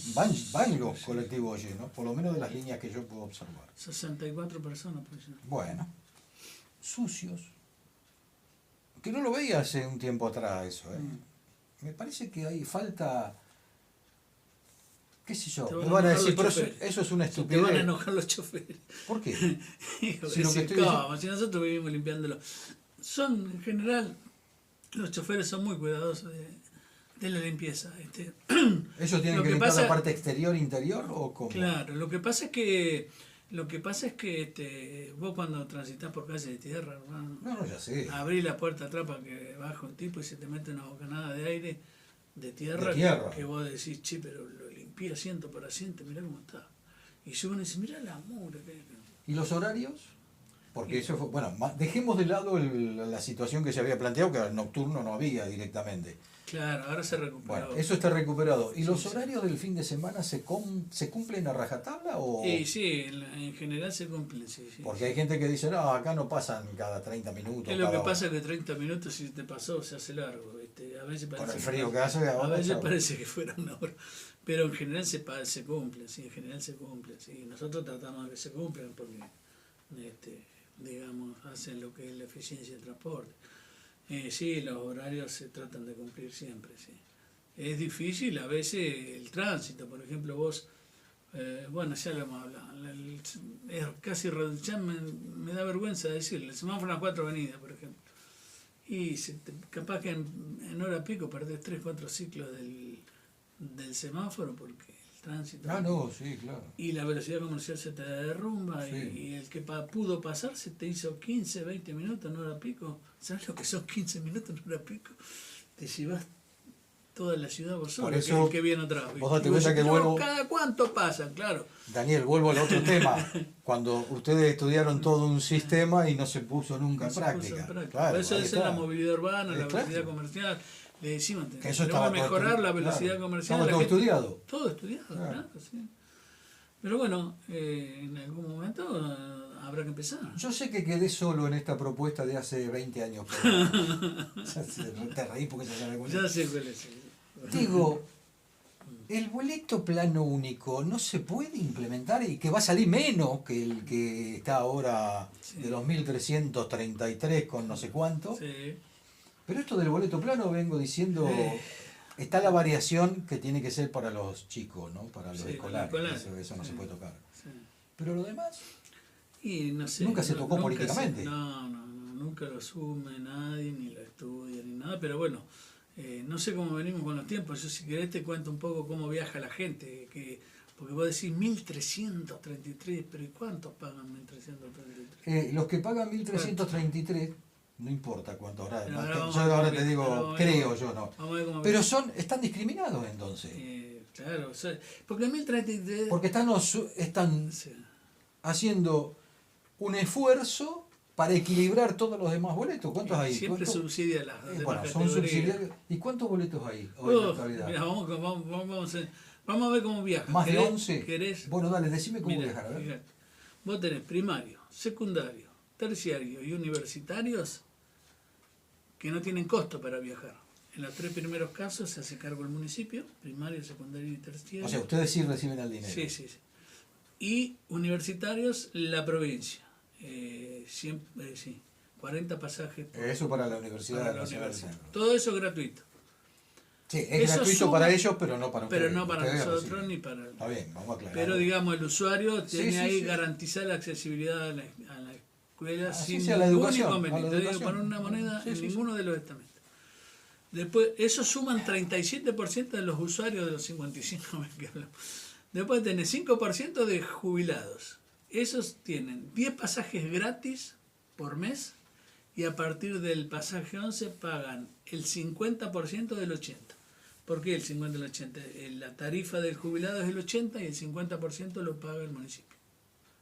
los colectivos llenos, por lo menos de las líneas que yo puedo observar. 64 personas, por ejemplo. Bueno, sucios. Que no lo veía hace un tiempo atrás eso, ¿eh? Me parece que hay falta, qué sé yo, Te me van a van a enojar decir, los pero eso, choferes. eso es una Se te van a estupidez. enojar los choferes. ¿Por qué? Hijo, Si lo que estoy ¿cómo? Si nosotros vivimos limpiándolo. Son, en general, los choferes son muy cuidadosos de la limpieza. ¿Ellos tienen Lo que que limpiar pasa- la parte exterior, interior o cómo? Claro, lo que pasa es que vos cuando transitas por calle de tierra, hermano, No, ya sé. abrís la puerta atrás para que baje un tipo y se te mete una bocanada de aire de tierra, De tierra. Que vos decís, che, pero lo limpié asiento por asiento, mirá cómo está. Y suben y dicen, mirá la mugre. ¿Y los horarios? Porque eso fue, bueno, dejemos de lado la situación que se había planteado, que al nocturno no había directamente. Claro, ahora se recuperó. Bueno, eso está recuperado. ¿Y Sí, los sí. horarios del fin de semana se cumplen a rajatabla o...? Sí, en general se cumplen, sí. Porque hay gente que dice, no, acá no pasan cada 30 minutos. Es lo que cada hora". pasa que 30 minutos si te pasó se hace largo. A veces Con parece el frío que hace a ahora. veces ya- parece que fuera una hora. Pero en general se cumplen, sí, en general se cumplen. Sí. Nosotros tratamos de que se cumplan porque, digamos, hacen lo que es la eficiencia del transporte. Sí, los horarios se tratan de cumplir siempre, sí. Es difícil a veces el tránsito, por ejemplo, vos, bueno, ya lo hemos hablado, es casi, ya me da vergüenza decirlo, el semáforo en las 4 avenidas, por ejemplo. Y capaz que en hora pico perdés 3, 4 ciclos del semáforo porque el tránsito... Ah, no, sí, claro. Y la velocidad comercial se te derrumba Sí. y el que pudo pasar se te hizo 15, 20 minutos en hora pico. ¿Sabes lo que son 15 minutos en hora pico? Te llevas toda la ciudad vos solo, Por eso, que viene otra vez. vos date Y vos cuenta decís, que "No, vuelvo- ¿cada cuánto pasan? Claro. Daniel, vuelvo al otro tema. Cuando ustedes estudiaron todo un sistema y no se puso nunca No en se práctica. puso en práctica. Claro, Por eso ahí es está. la movilidad urbana, la Exacto. velocidad comercial. Le decimos, Que eso tenemos estaba que todo mejorar la estudiado, velocidad claro. comercial. Estaba la todo gente- estudiado. Todo estudiado, Claro. claro, sí. Pero bueno, en algún momento habrá que empezar. Yo sé que quedé solo en esta propuesta de hace 20 años. Pero... te reí porque ya sabes cuál es. Ya sé cuál es. Digo, el boleto plano único no se puede implementar y que va a salir menos que el que está ahora Sí. de 2.333 con no sé cuánto. Sí. Pero esto del boleto plano vengo diciendo, está la variación que tiene que ser para los chicos, ¿no? Para los Sí, escolares, los escolares. eso no Sí. se puede tocar. Sí. Pero lo demás, Y no sé, Nunca se tocó nunca políticamente. No, nunca lo asume nadie, ni lo estudia, ni nada, pero bueno, no sé cómo venimos con los tiempos. Yo si querés te cuento un poco cómo viaja la gente, porque vos decís 1.333, pero ¿y cuántos pagan 1.333? los que pagan 1.333, no importa cuánto ahora, Pero ahora yo vamos a ahora ver, te digo, ahora vamos a creo ver. yo no. Vamos a ver cómo Pero están discriminados entonces, claro, o sea, porque 1.033... porque están Sí. haciendo un esfuerzo para equilibrar todos los demás boletos. ¿Cuántos hay? Siempre ¿Cuántos? subsidia las demás Bueno, son categorías. subsidiarios. ¿Y cuántos boletos hay hoy en la Uf, actualidad? mirá, vamos a ver cómo viaja. ¿Más de ¿Querés- 11? querés? Bueno, dale, decime cómo Mirá, viajar, a ver. fíjate. Vos tenés primario, secundario, terciario y universitarios que no tienen costo para viajar. En los 3 primeros casos se hace cargo el municipio, primario, secundario y terciario. O sea, ustedes sí reciben el dinero. Sí. Y universitarios, la provincia. 40 pasajes por Eso para la Universidad para la Nacional del universidad. Centro. Todo eso gratuito. Sí, es Eso gratuito suma- para ellos, pero no para ustedes. Pero no para Ustedes nosotros reciben. ni para... Está bien, vamos a aclarar. Pero digamos, el usuario Sí, tiene sí, ahí sí. garantizar la accesibilidad a la escuela Así sin sea la ningún educación, inconveniente. a la No hay que educación. poner una moneda Sí, en sí, ninguno de los estamentos. Después, eso suman 37% de los usuarios de los 55 que hablamos. Después tenés 5% de jubilados. Esos tienen 10 pasajes gratis por mes y a partir del pasaje 11 pagan el 50% del 80%. ¿Por qué el 50 del 80? La tarifa del jubilado es el 80 y el 50% lo paga el municipio.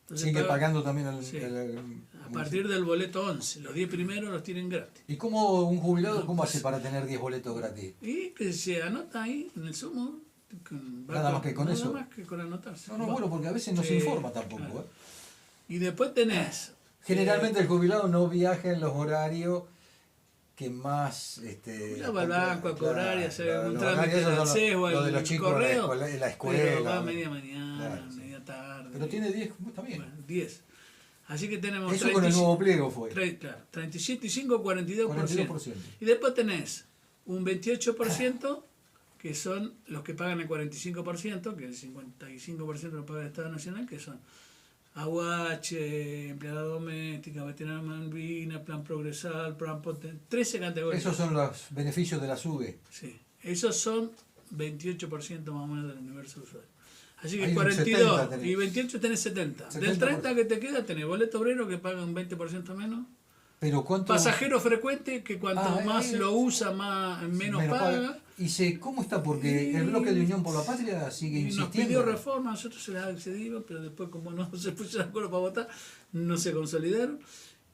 Entonces Sigue paga- pagando también sí. el A partir del boleto 11, los 10 primeros los tienen gratis. ¿Y cómo un jubilado No, cómo pues- hace para tener 10 boletos gratis? Y que se anota ahí en el sumo. Nada más que con eso. Nada más que con anotarse. No, no, Va. bueno, porque a veces no se Sí, informa tampoco. claro. ¿Eh? Y después tenés. Generalmente el jubilado no viaja en los horarios que más... Va al banco a cobrar y hacer algún los trámite horarios al son CES o lo de al los chicos en correo. la Pero escuela. va a media mañana, Claro, sí. media tarde. Pero tiene 10, está bien. Bueno, 10. Así que tenemos Eso con el nuevo pliego fue. Claro, 37,5, 42%. 42%. Y después tenés un 28%, que son los que pagan el 45%, que el 55% lo paga el Estado Nacional, que son AUH, empleada doméstica, veterana Malvina, plan progresal, plan potente, 13 categorías. Esos son los beneficios de la SUBE. Sí, esos son 28% más o menos del universo de usuarios. Así que Hay un 42 70 tenés. y 28 tenés 70. Del 70%. 30 que te queda tenés boleto obrero que paga un 20% menos. Pero ¿cuánto? Pasajero frecuente que cuanto más ahí- lo usa, menos paga. ¿Y cómo está? Porque el bloque de Unión por la Patria sigue Y nos insistiendo. pidió reforma, nosotros se las accedimos, pero después como no se pusieron de acuerdo para votar, no se consolidaron.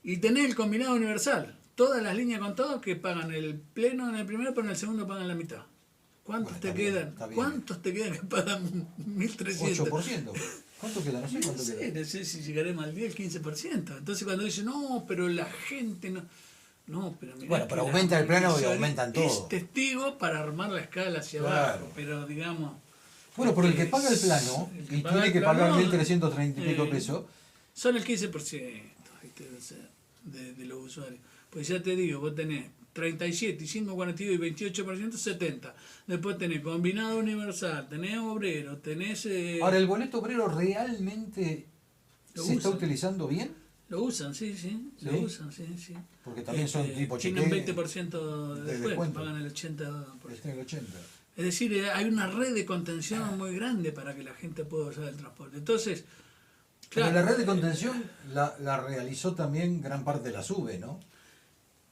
Y tenés el combinado universal, todas las líneas con todos que pagan el pleno en el primero, pero en el segundo pagan la mitad. ¿Cuántos Bueno, te está bien, quedan? está bien. ¿Cuántos te quedan que pagan 1.300? 8%. ¿Cuánto queda? No sé No cuánto sé, queda. no sé si llegaremos al 10, 15%. Entonces cuando dicen, no, pero la gente no... No, pero mirá Bueno, que pero la aumenta el plano y mayoría aumentan todo. Es testigo para armar la escala hacia Claro. abajo, pero digamos... Bueno, pero el que paga el plano el que y paga tiene el que pagar plano, 1.330 y pico pesos, Son el 15%, ¿viste? O sea, de los usuarios. Pues ya te digo, vos tenés 37, 5, 42 y 28%, 70. Después tenés combinado universal, tenés obrero, tenés... ahora el boleto obrero realmente Lo se está usan. utilizando bien, Lo usan, sí, sí, lo ¿Sí? usan, sí, sí. porque también son tipo Tienen cheque, 20% de de descuento, descuento. pagan el 80%. está en el 80. Es decir, hay una red de contención muy grande para que la gente pueda usar el transporte. Entonces, Pero claro, la red de contención la realizó también gran parte de la SUBE, ¿no?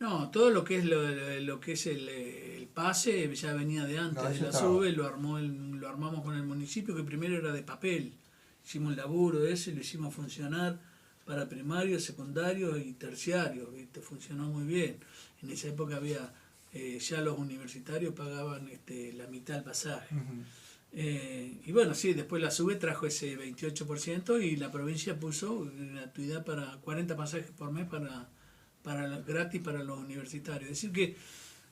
no, todo lo que es lo que es el pase ya venía de antes No, de eso la estaba. SUBE, lo armamos con el municipio, que primero era de papel. Hicimos el laburo de eso y lo hicimos funcionar para primario, secundario y terciario, ¿viste? Funcionó muy bien. En esa época había, ya los universitarios pagaban la mitad del pasaje. Y bueno, sí, después la SUBE trajo ese 28% y la provincia puso gratuidad para 40 pasajes por mes gratis para los universitarios. Es decir que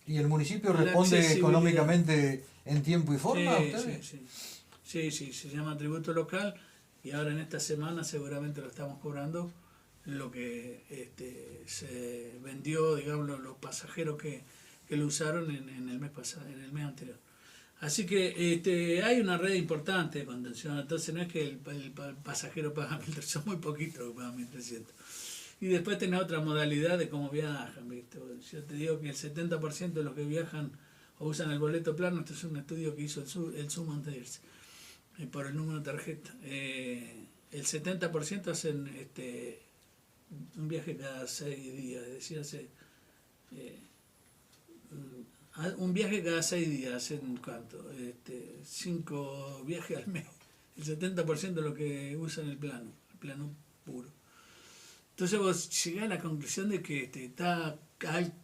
¿Y el municipio La responde accesibilidad. económicamente en tiempo y forma? a sí, ustedes? sí, se llama tributo local y ahora en esta semana seguramente lo estamos cobrando lo que se vendió, digamos, los pasajeros que lo usaron en el mes pasado, en el mes anterior. Así que hay una red importante de contención, entonces no es que el pasajero paga 1.300, son muy poquitos los que pagan 1.300. Y después tenés otra modalidad de cómo viajan, ¿viste? Yo te digo que el 70% de los que viajan o usan el boleto plano, esto es un estudio que hizo el SUM antes de irse, por el número de tarjeta. El 70% hacen un viaje cada 6 días, es decir, un viaje cada 6 días, hacen ¿cuánto? 5 viajes al mes. El 70% de lo que usan el plano puro. Entonces vos llegás a la conclusión de que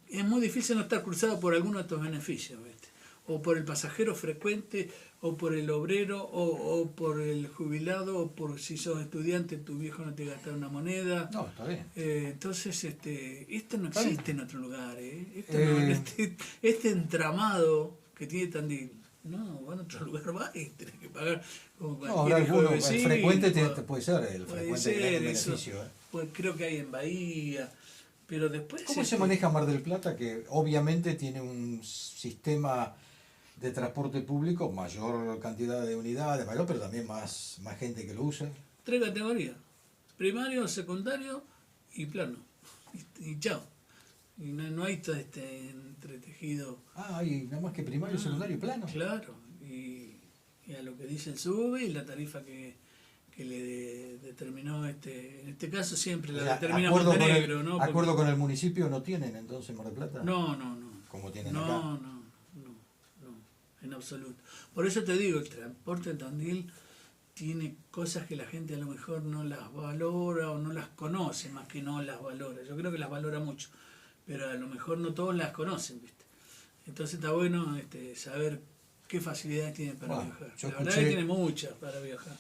es muy difícil no estar cruzado por alguno de estos beneficios, ¿viste? O por el pasajero frecuente, o por el obrero, o por el jubilado, o por si sos estudiante, tu viejo no te gasta una moneda. No, está bien. Entonces, esto no Está existe en otro lugar, ¿eh? Este entramado que tiene Tandil, no, van a otro lugar, va y tenés que pagar como No, habrá cualquier hijo de alguno, el vecino, frecuente puede ser, el puede frecuente ser, que le da eso. beneficio. Pues creo que hay en Bahía, pero después... ¿Cómo se maneja Mar del Plata? Que obviamente tiene un sistema de transporte público, mayor cantidad de unidades, mayor, pero también más gente que lo usa. 3 categorías, primario, secundario y plano, y chao. Y no hay todo entretejido. Ah, hay nada más que primario, secundario y plano. Claro, y a lo que dice el SUBE y la tarifa que le determinó, en este caso siempre la O sea, determina acuerdo Montenegro, con el, ¿no? acuerdo con el municipio no tienen entonces Mar del Plata. No. Como tienen No, acá. no, en absoluto. Por eso te digo, el transporte en Tandil tiene cosas que la gente a lo mejor no las valora o no las conoce, más que no las valora. Yo creo que las valora mucho, pero a lo mejor no todos las conocen, ¿viste? Entonces está bueno saber qué facilidades tiene para viajar. La verdad es que tiene muchas para viajar.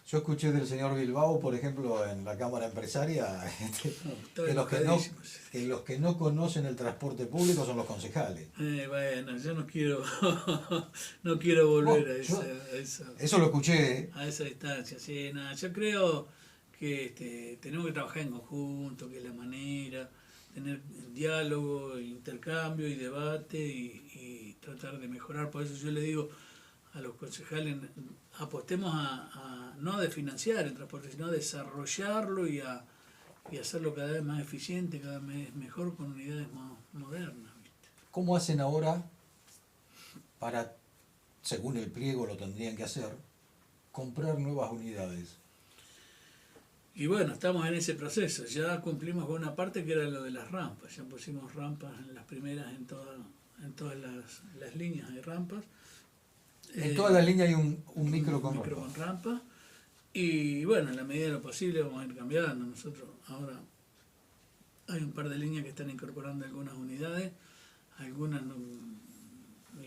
Yo escuché del señor Bilbao, por ejemplo, en la Cámara Empresaria, que los que no conocen el transporte público son los concejales. Bueno, yo no quiero no quiero volver a esa eso lo escuché. A esa distancia. Sí, nada, yo creo que tenemos que trabajar en conjunto, que es la manera, tener diálogo, intercambio y debate y tratar de mejorar. Por eso yo le digo a los concejales, apostemos a no de financiar el transporte, sino a desarrollarlo y hacerlo cada vez más eficiente, cada vez mejor, con unidades más modernas, ¿viste? ¿Cómo hacen ahora para, según el pliego lo tendrían que hacer, comprar nuevas unidades? Y bueno, estamos en ese proceso. Ya cumplimos con una parte que era lo de las rampas. Ya pusimos rampas en las primeras, en todas las líneas hay rampas. En toda la línea hay un micro con rampa. Y bueno, en la medida de lo posible vamos a ir cambiando. Nosotros ahora hay un par de líneas que están incorporando algunas unidades, algunas no,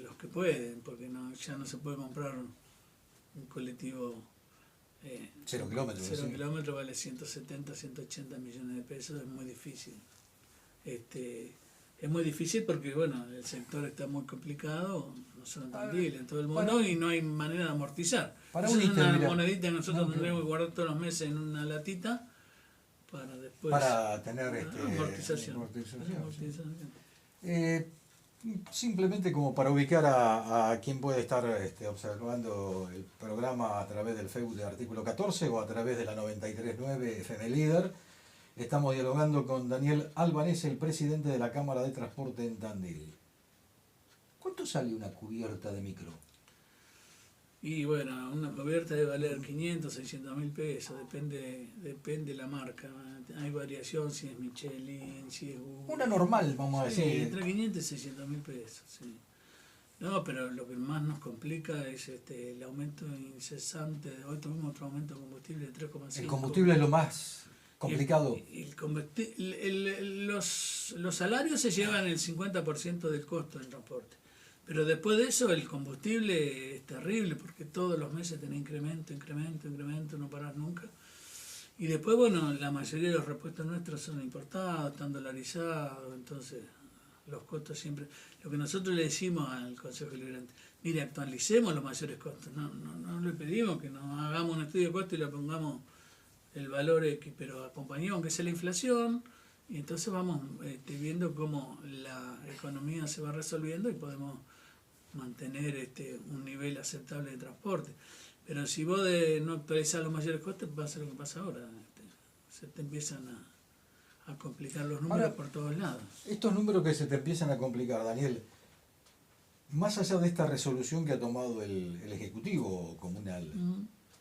los que pueden, porque ya no se puede comprar un colectivo 0 kilómetros. 0 kilómetros vale 170, 180 millones de pesos, es muy difícil. Es muy difícil porque bueno, el sector está muy complicado, no solo en Tandil, en todo el mundo, y no hay manera de amortizar. Esa es una monedita que nosotros tendremos que guardar todos los meses en una latita para después tener amortización. Simplemente como para ubicar a quien puede estar observando el programa a través del Facebook de Artículo 14 o a través de la 93.9 FM Líder. Estamos dialogando con Daniel Albanese, el presidente de la Cámara de Transporte en Tandil. ¿Cuánto sale una cubierta de micro? Y bueno, una cubierta debe valer 500, 600 mil pesos, depende la marca. Hay variación si es Michelin, si es una normal, vamos a decir. Entre 500 y 600 mil pesos, sí. No, pero lo que más nos complica es el aumento incesante. Hoy tuvimos otro aumento de combustible de 3,5. El combustible es lo más complicado. Los salarios se llevan el 50% del costo del transporte. Pero después de eso el combustible es terrible porque todos los meses tenés incremento, no parás nunca. Y después, bueno, la mayoría de los repuestos nuestros son importados, están dolarizados, entonces los costos siempre... Lo que nosotros le decimos al Consejo Deliberante, mire, actualicemos los mayores costos, no le pedimos que nos hagamos un estudio de costo y le pongamos el valor X, pero acompañemos aunque sea la inflación, y entonces vamos viendo cómo la economía se va resolviendo y podemos mantener un nivel aceptable de transporte. Pero si vos no actualizás los mayores costos, pasa lo que pasa ahora. Se te empiezan a complicar los números ahora, por todos lados. Estos números que se te empiezan a complicar, Daniel, más allá de esta resolución que ha tomado el Ejecutivo Comunal,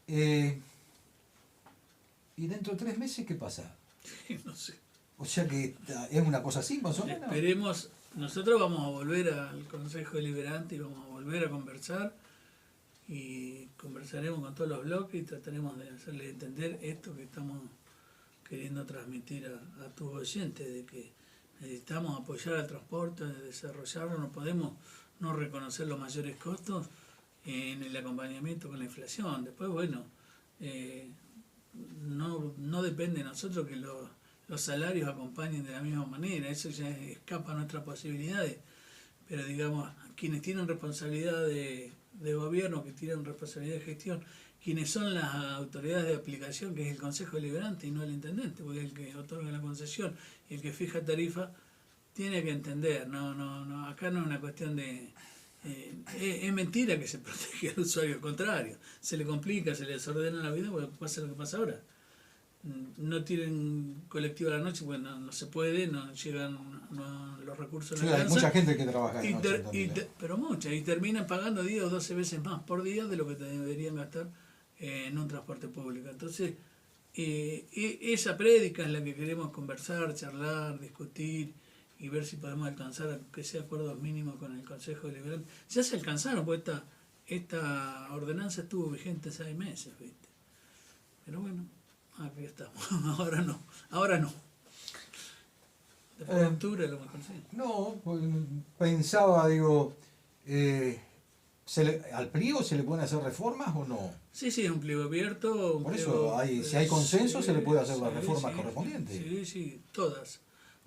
¿y dentro de 3 meses qué pasa? No sé. O sea que es una cosa así, más o menos. Esperemos, nosotros vamos a volver al Consejo Deliberante y vamos a volver a conversar y conversaremos con todos los bloques y trataremos de hacerles entender esto que estamos queriendo transmitir a tus oyentes, de que necesitamos apoyar al transporte, desarrollarlo, no podemos no reconocer los mayores costos en el acompañamiento con la inflación. Después, bueno, no depende de nosotros que los salarios acompañen de la misma manera, eso ya escapa a nuestras posibilidades, pero digamos, quienes tienen responsabilidad de gobierno, que tienen responsabilidad de gestión, quienes son las autoridades de aplicación, que es el Consejo Deliberante y no el Intendente, porque el que otorga la concesión y el que fija tarifa, tiene que entender, acá no es una cuestión de... es mentira que se protege al usuario, al contrario, se le complica, se le desordena la vida, porque pasa lo que pasa ahora. No tienen colectivo a la noche, bueno, no se puede, no llegan los recursos. Sí, hay mucha gente que trabaja de noche pero mucha, y terminan pagando 10 o 12 veces más por día de lo que deberían gastar en un transporte público. Entonces, esa prédica es la que queremos conversar, charlar, discutir y ver si podemos alcanzar que sea acuerdos mínimos con el Consejo Deliberante. Ya se alcanzaron, porque esta ordenanza estuvo vigente 6 meses, ¿viste? Pero bueno, aquí estamos. Ahora no. Después de octubre a lo mejor sí. No, pues, pensaba, digo, ¿al pliego se le pueden hacer reformas o no? Sí, es un pliego abierto. Por eso, si hay consenso, se le puede hacer las reformas sí, correspondientes. Sí, todas.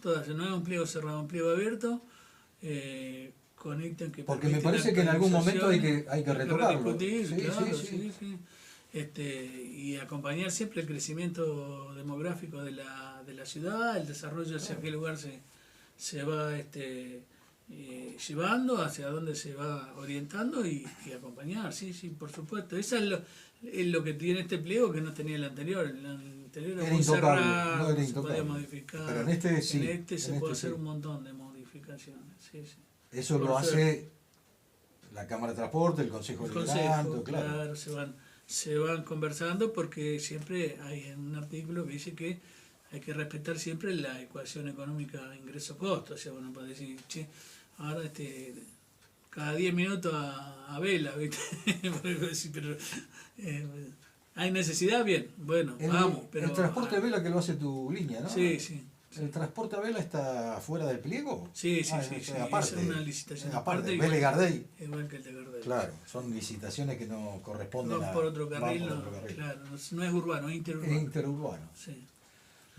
No es un pliego cerrado, un pliego abierto. Con ítem que porque me parece que en algún momento hay que retocarlo. Sí. Y acompañar siempre el crecimiento demográfico de la ciudad, el desarrollo hacia qué lugar se va llevando, hacia dónde se va orientando y acompañar, sí, por supuesto. Eso es lo que tiene este pliego que no tenía el anterior. El anterior era muy cerrado, no era se podía modificar. Pero en este sí. Se puede hacer un montón de modificaciones, sí. Eso lo hace la Cámara de Transporte, el Consejo Deliberante, claro. Se van conversando porque siempre hay un artículo que dice que hay que respetar siempre la ecuación económica ingreso-costo. O sea, bueno, para decir, che, ahora cada 10 minutos a vela, ¿viste? Pero hay necesidad, bien, bueno, vamos. Pero el transporte de vela que lo hace tu línea, ¿no? Sí. ¿El transporte a vela está fuera del pliego? Sí. Aparte, es una licitación aparte, Vélez Gardey. Igual que el de Gardey. Claro, son licitaciones que no corresponden por otro carril, claro, no es urbano, es interurbano. Es interurbano. Sí.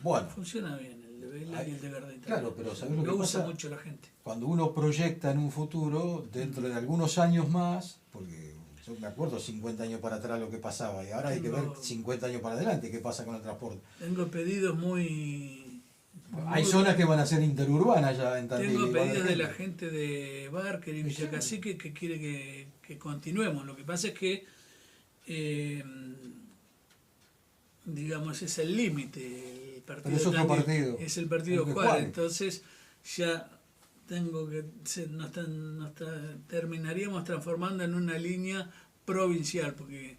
Bueno. Funciona bien el de Vela y el de Gardey. Claro, pero ¿sabes lo que usa pasa? mucho la gente. Cuando uno proyecta en un futuro, dentro de algunos años más, porque yo me acuerdo 50 años para atrás lo que pasaba, y ahora hay que ver 50 años para adelante qué pasa con el transporte. Tengo pedidos hay zonas que van a ser interurbanas ya en Tandil. Tengo pedidos de la gente de Barker y Villa Cacique que quiere que continuemos. Lo que pasa es que, digamos, es el límite. El partido pero es otro partido. Es el partido Juárez. Entonces ya terminaríamos transformando en una línea provincial, porque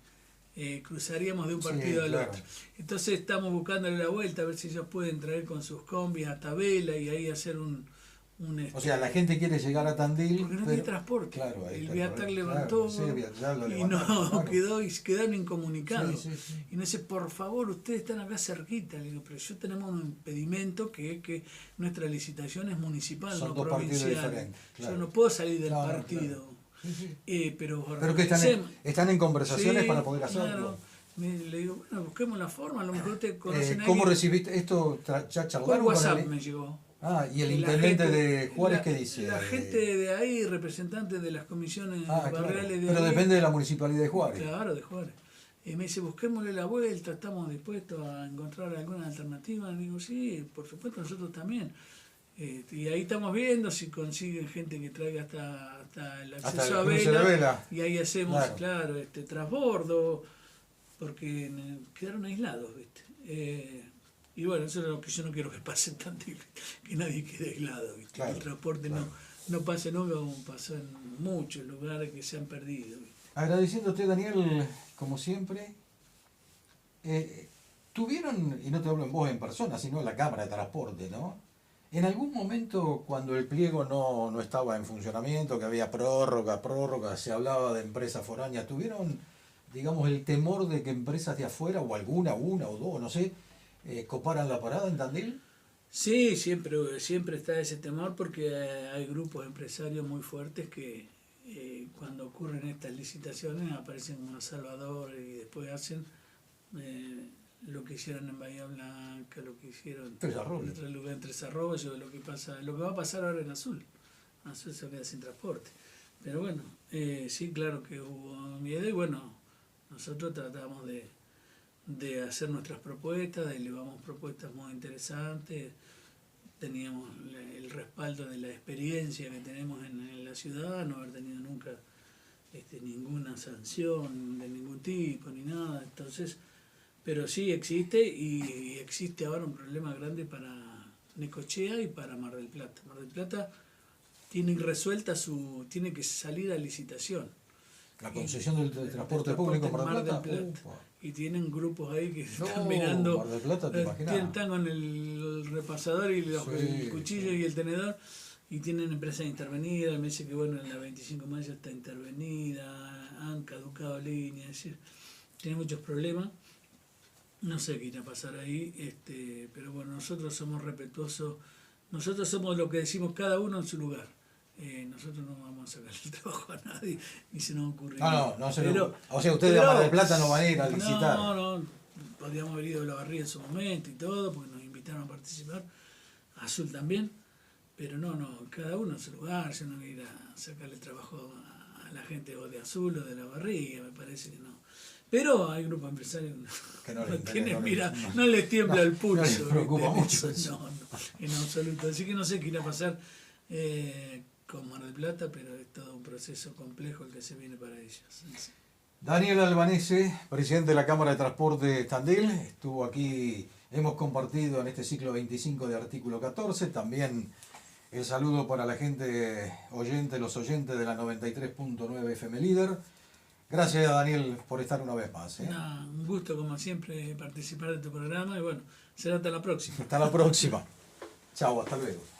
cruzaríamos de un partido al otro. Entonces estamos buscándole la vuelta a ver si ellos pueden traer con sus combis hasta Vela y ahí hacer o sea, la gente quiere llegar a Tandil, porque no tiene transporte. Claro, el Viatar levantó y no quedaron incomunicados. Y no sé, por favor, ustedes están acá cerquita. Le digo, pero yo tenemos un impedimento que es que nuestra licitación es municipal, no provincial. Yo no puedo salir del partido. Pero que están en conversaciones para poder hacerlo. Le digo, bueno, busquemos la forma, a lo mejor te conocen a ¿Cómo recibiste esto? ¿Ya charlaron? Por WhatsApp me llegó. ¿Y el intendente de Juárez qué dice? La gente de ahí, representantes de las comisiones barriales de pero ahí, depende de la municipalidad de Juárez. Claro, de Juárez. Y me dice, busquémosle la vuelta, estamos dispuestos a encontrar alguna alternativa. Le digo, sí, por supuesto, nosotros también. Y ahí estamos viendo si consiguen gente que traiga hasta el acceso a Vela, y ahí hacemos, claro, transbordo, porque quedaron aislados, ¿viste? Y bueno, eso es lo que yo no quiero que pase en Tandil, que nadie quede aislado, ¿viste? Que el transporte no pase nunca como pasó en muchos lugares que se han perdido, ¿viste? Agradeciéndote, Daniel, como siempre. Tuvieron, y no te hablo en vos en persona, sino en la Cámara de Transporte, ¿no? En algún momento, cuando el pliego no estaba en funcionamiento, que había prórroga, se hablaba de empresas foráneas, ¿tuvieron, digamos, el temor de que empresas de afuera, o una o dos, no sé, coparan la parada en Tandil? Sí, siempre está ese temor porque hay grupos empresarios muy fuertes que cuando ocurren estas licitaciones aparecen como los salvadores y después hacen lo que hicieron en Bahía Blanca, lo que hicieron en Tres Arroyos, lo que va a pasar ahora en Azul. Azul se queda sin transporte. Pero bueno, sí, claro que hubo miedo y bueno, nosotros tratamos de hacer nuestras propuestas, elevamos propuestas muy interesantes, teníamos el respaldo de la experiencia que tenemos en la ciudad, no haber tenido nunca ninguna sanción de ningún tipo ni nada, entonces, pero sí existe y existe ahora un problema grande para Necochea y para Mar del Plata. Mar del Plata tiene tiene que salir a licitación. La concesión del transporte público en Mar del Plata. Y tienen grupos ahí que están mirando, Mar del Plata, ¿te imaginas? están con el repasador y el cuchillo y el tenedor y tienen empresas intervenidas. Me dice que bueno, en la 25 de mayo está intervenida, han caducado líneas, es decir, tiene muchos problemas. No sé qué irá a pasar ahí, pero bueno, nosotros somos respetuosos, nosotros somos lo que decimos cada uno en su lugar. Nosotros no vamos a sacar el trabajo a nadie, ni se nos ocurre. O sea, ustedes de Mar del Plata no van a ir a licitar. No, podríamos haber ido a la Barría en su momento y todo, porque nos invitaron a participar, Azul también, pero no, cada uno en su lugar. Yo no voy a ir a sacarle trabajo a la gente o de Azul o de la Barría, me parece que no. Pero hay grupos empresarios que no les tiembla el pulso. No les preocupa mucho. No, en absoluto. Así que no sé qué irá a pasar con Mar del Plata, pero es todo un proceso complejo el que se viene para ellos. Daniel Albanese, presidente de la Cámara de Transporte de Tandil, estuvo aquí, hemos compartido en este ciclo 25 de Artículo 14, también el saludo para la gente oyente, los oyentes de la 93.9 FM Líder. Gracias, Daniel, por estar una vez más. Un gusto, como siempre, participar de tu programa y bueno, será hasta la próxima. Hasta la próxima. Chao, hasta luego.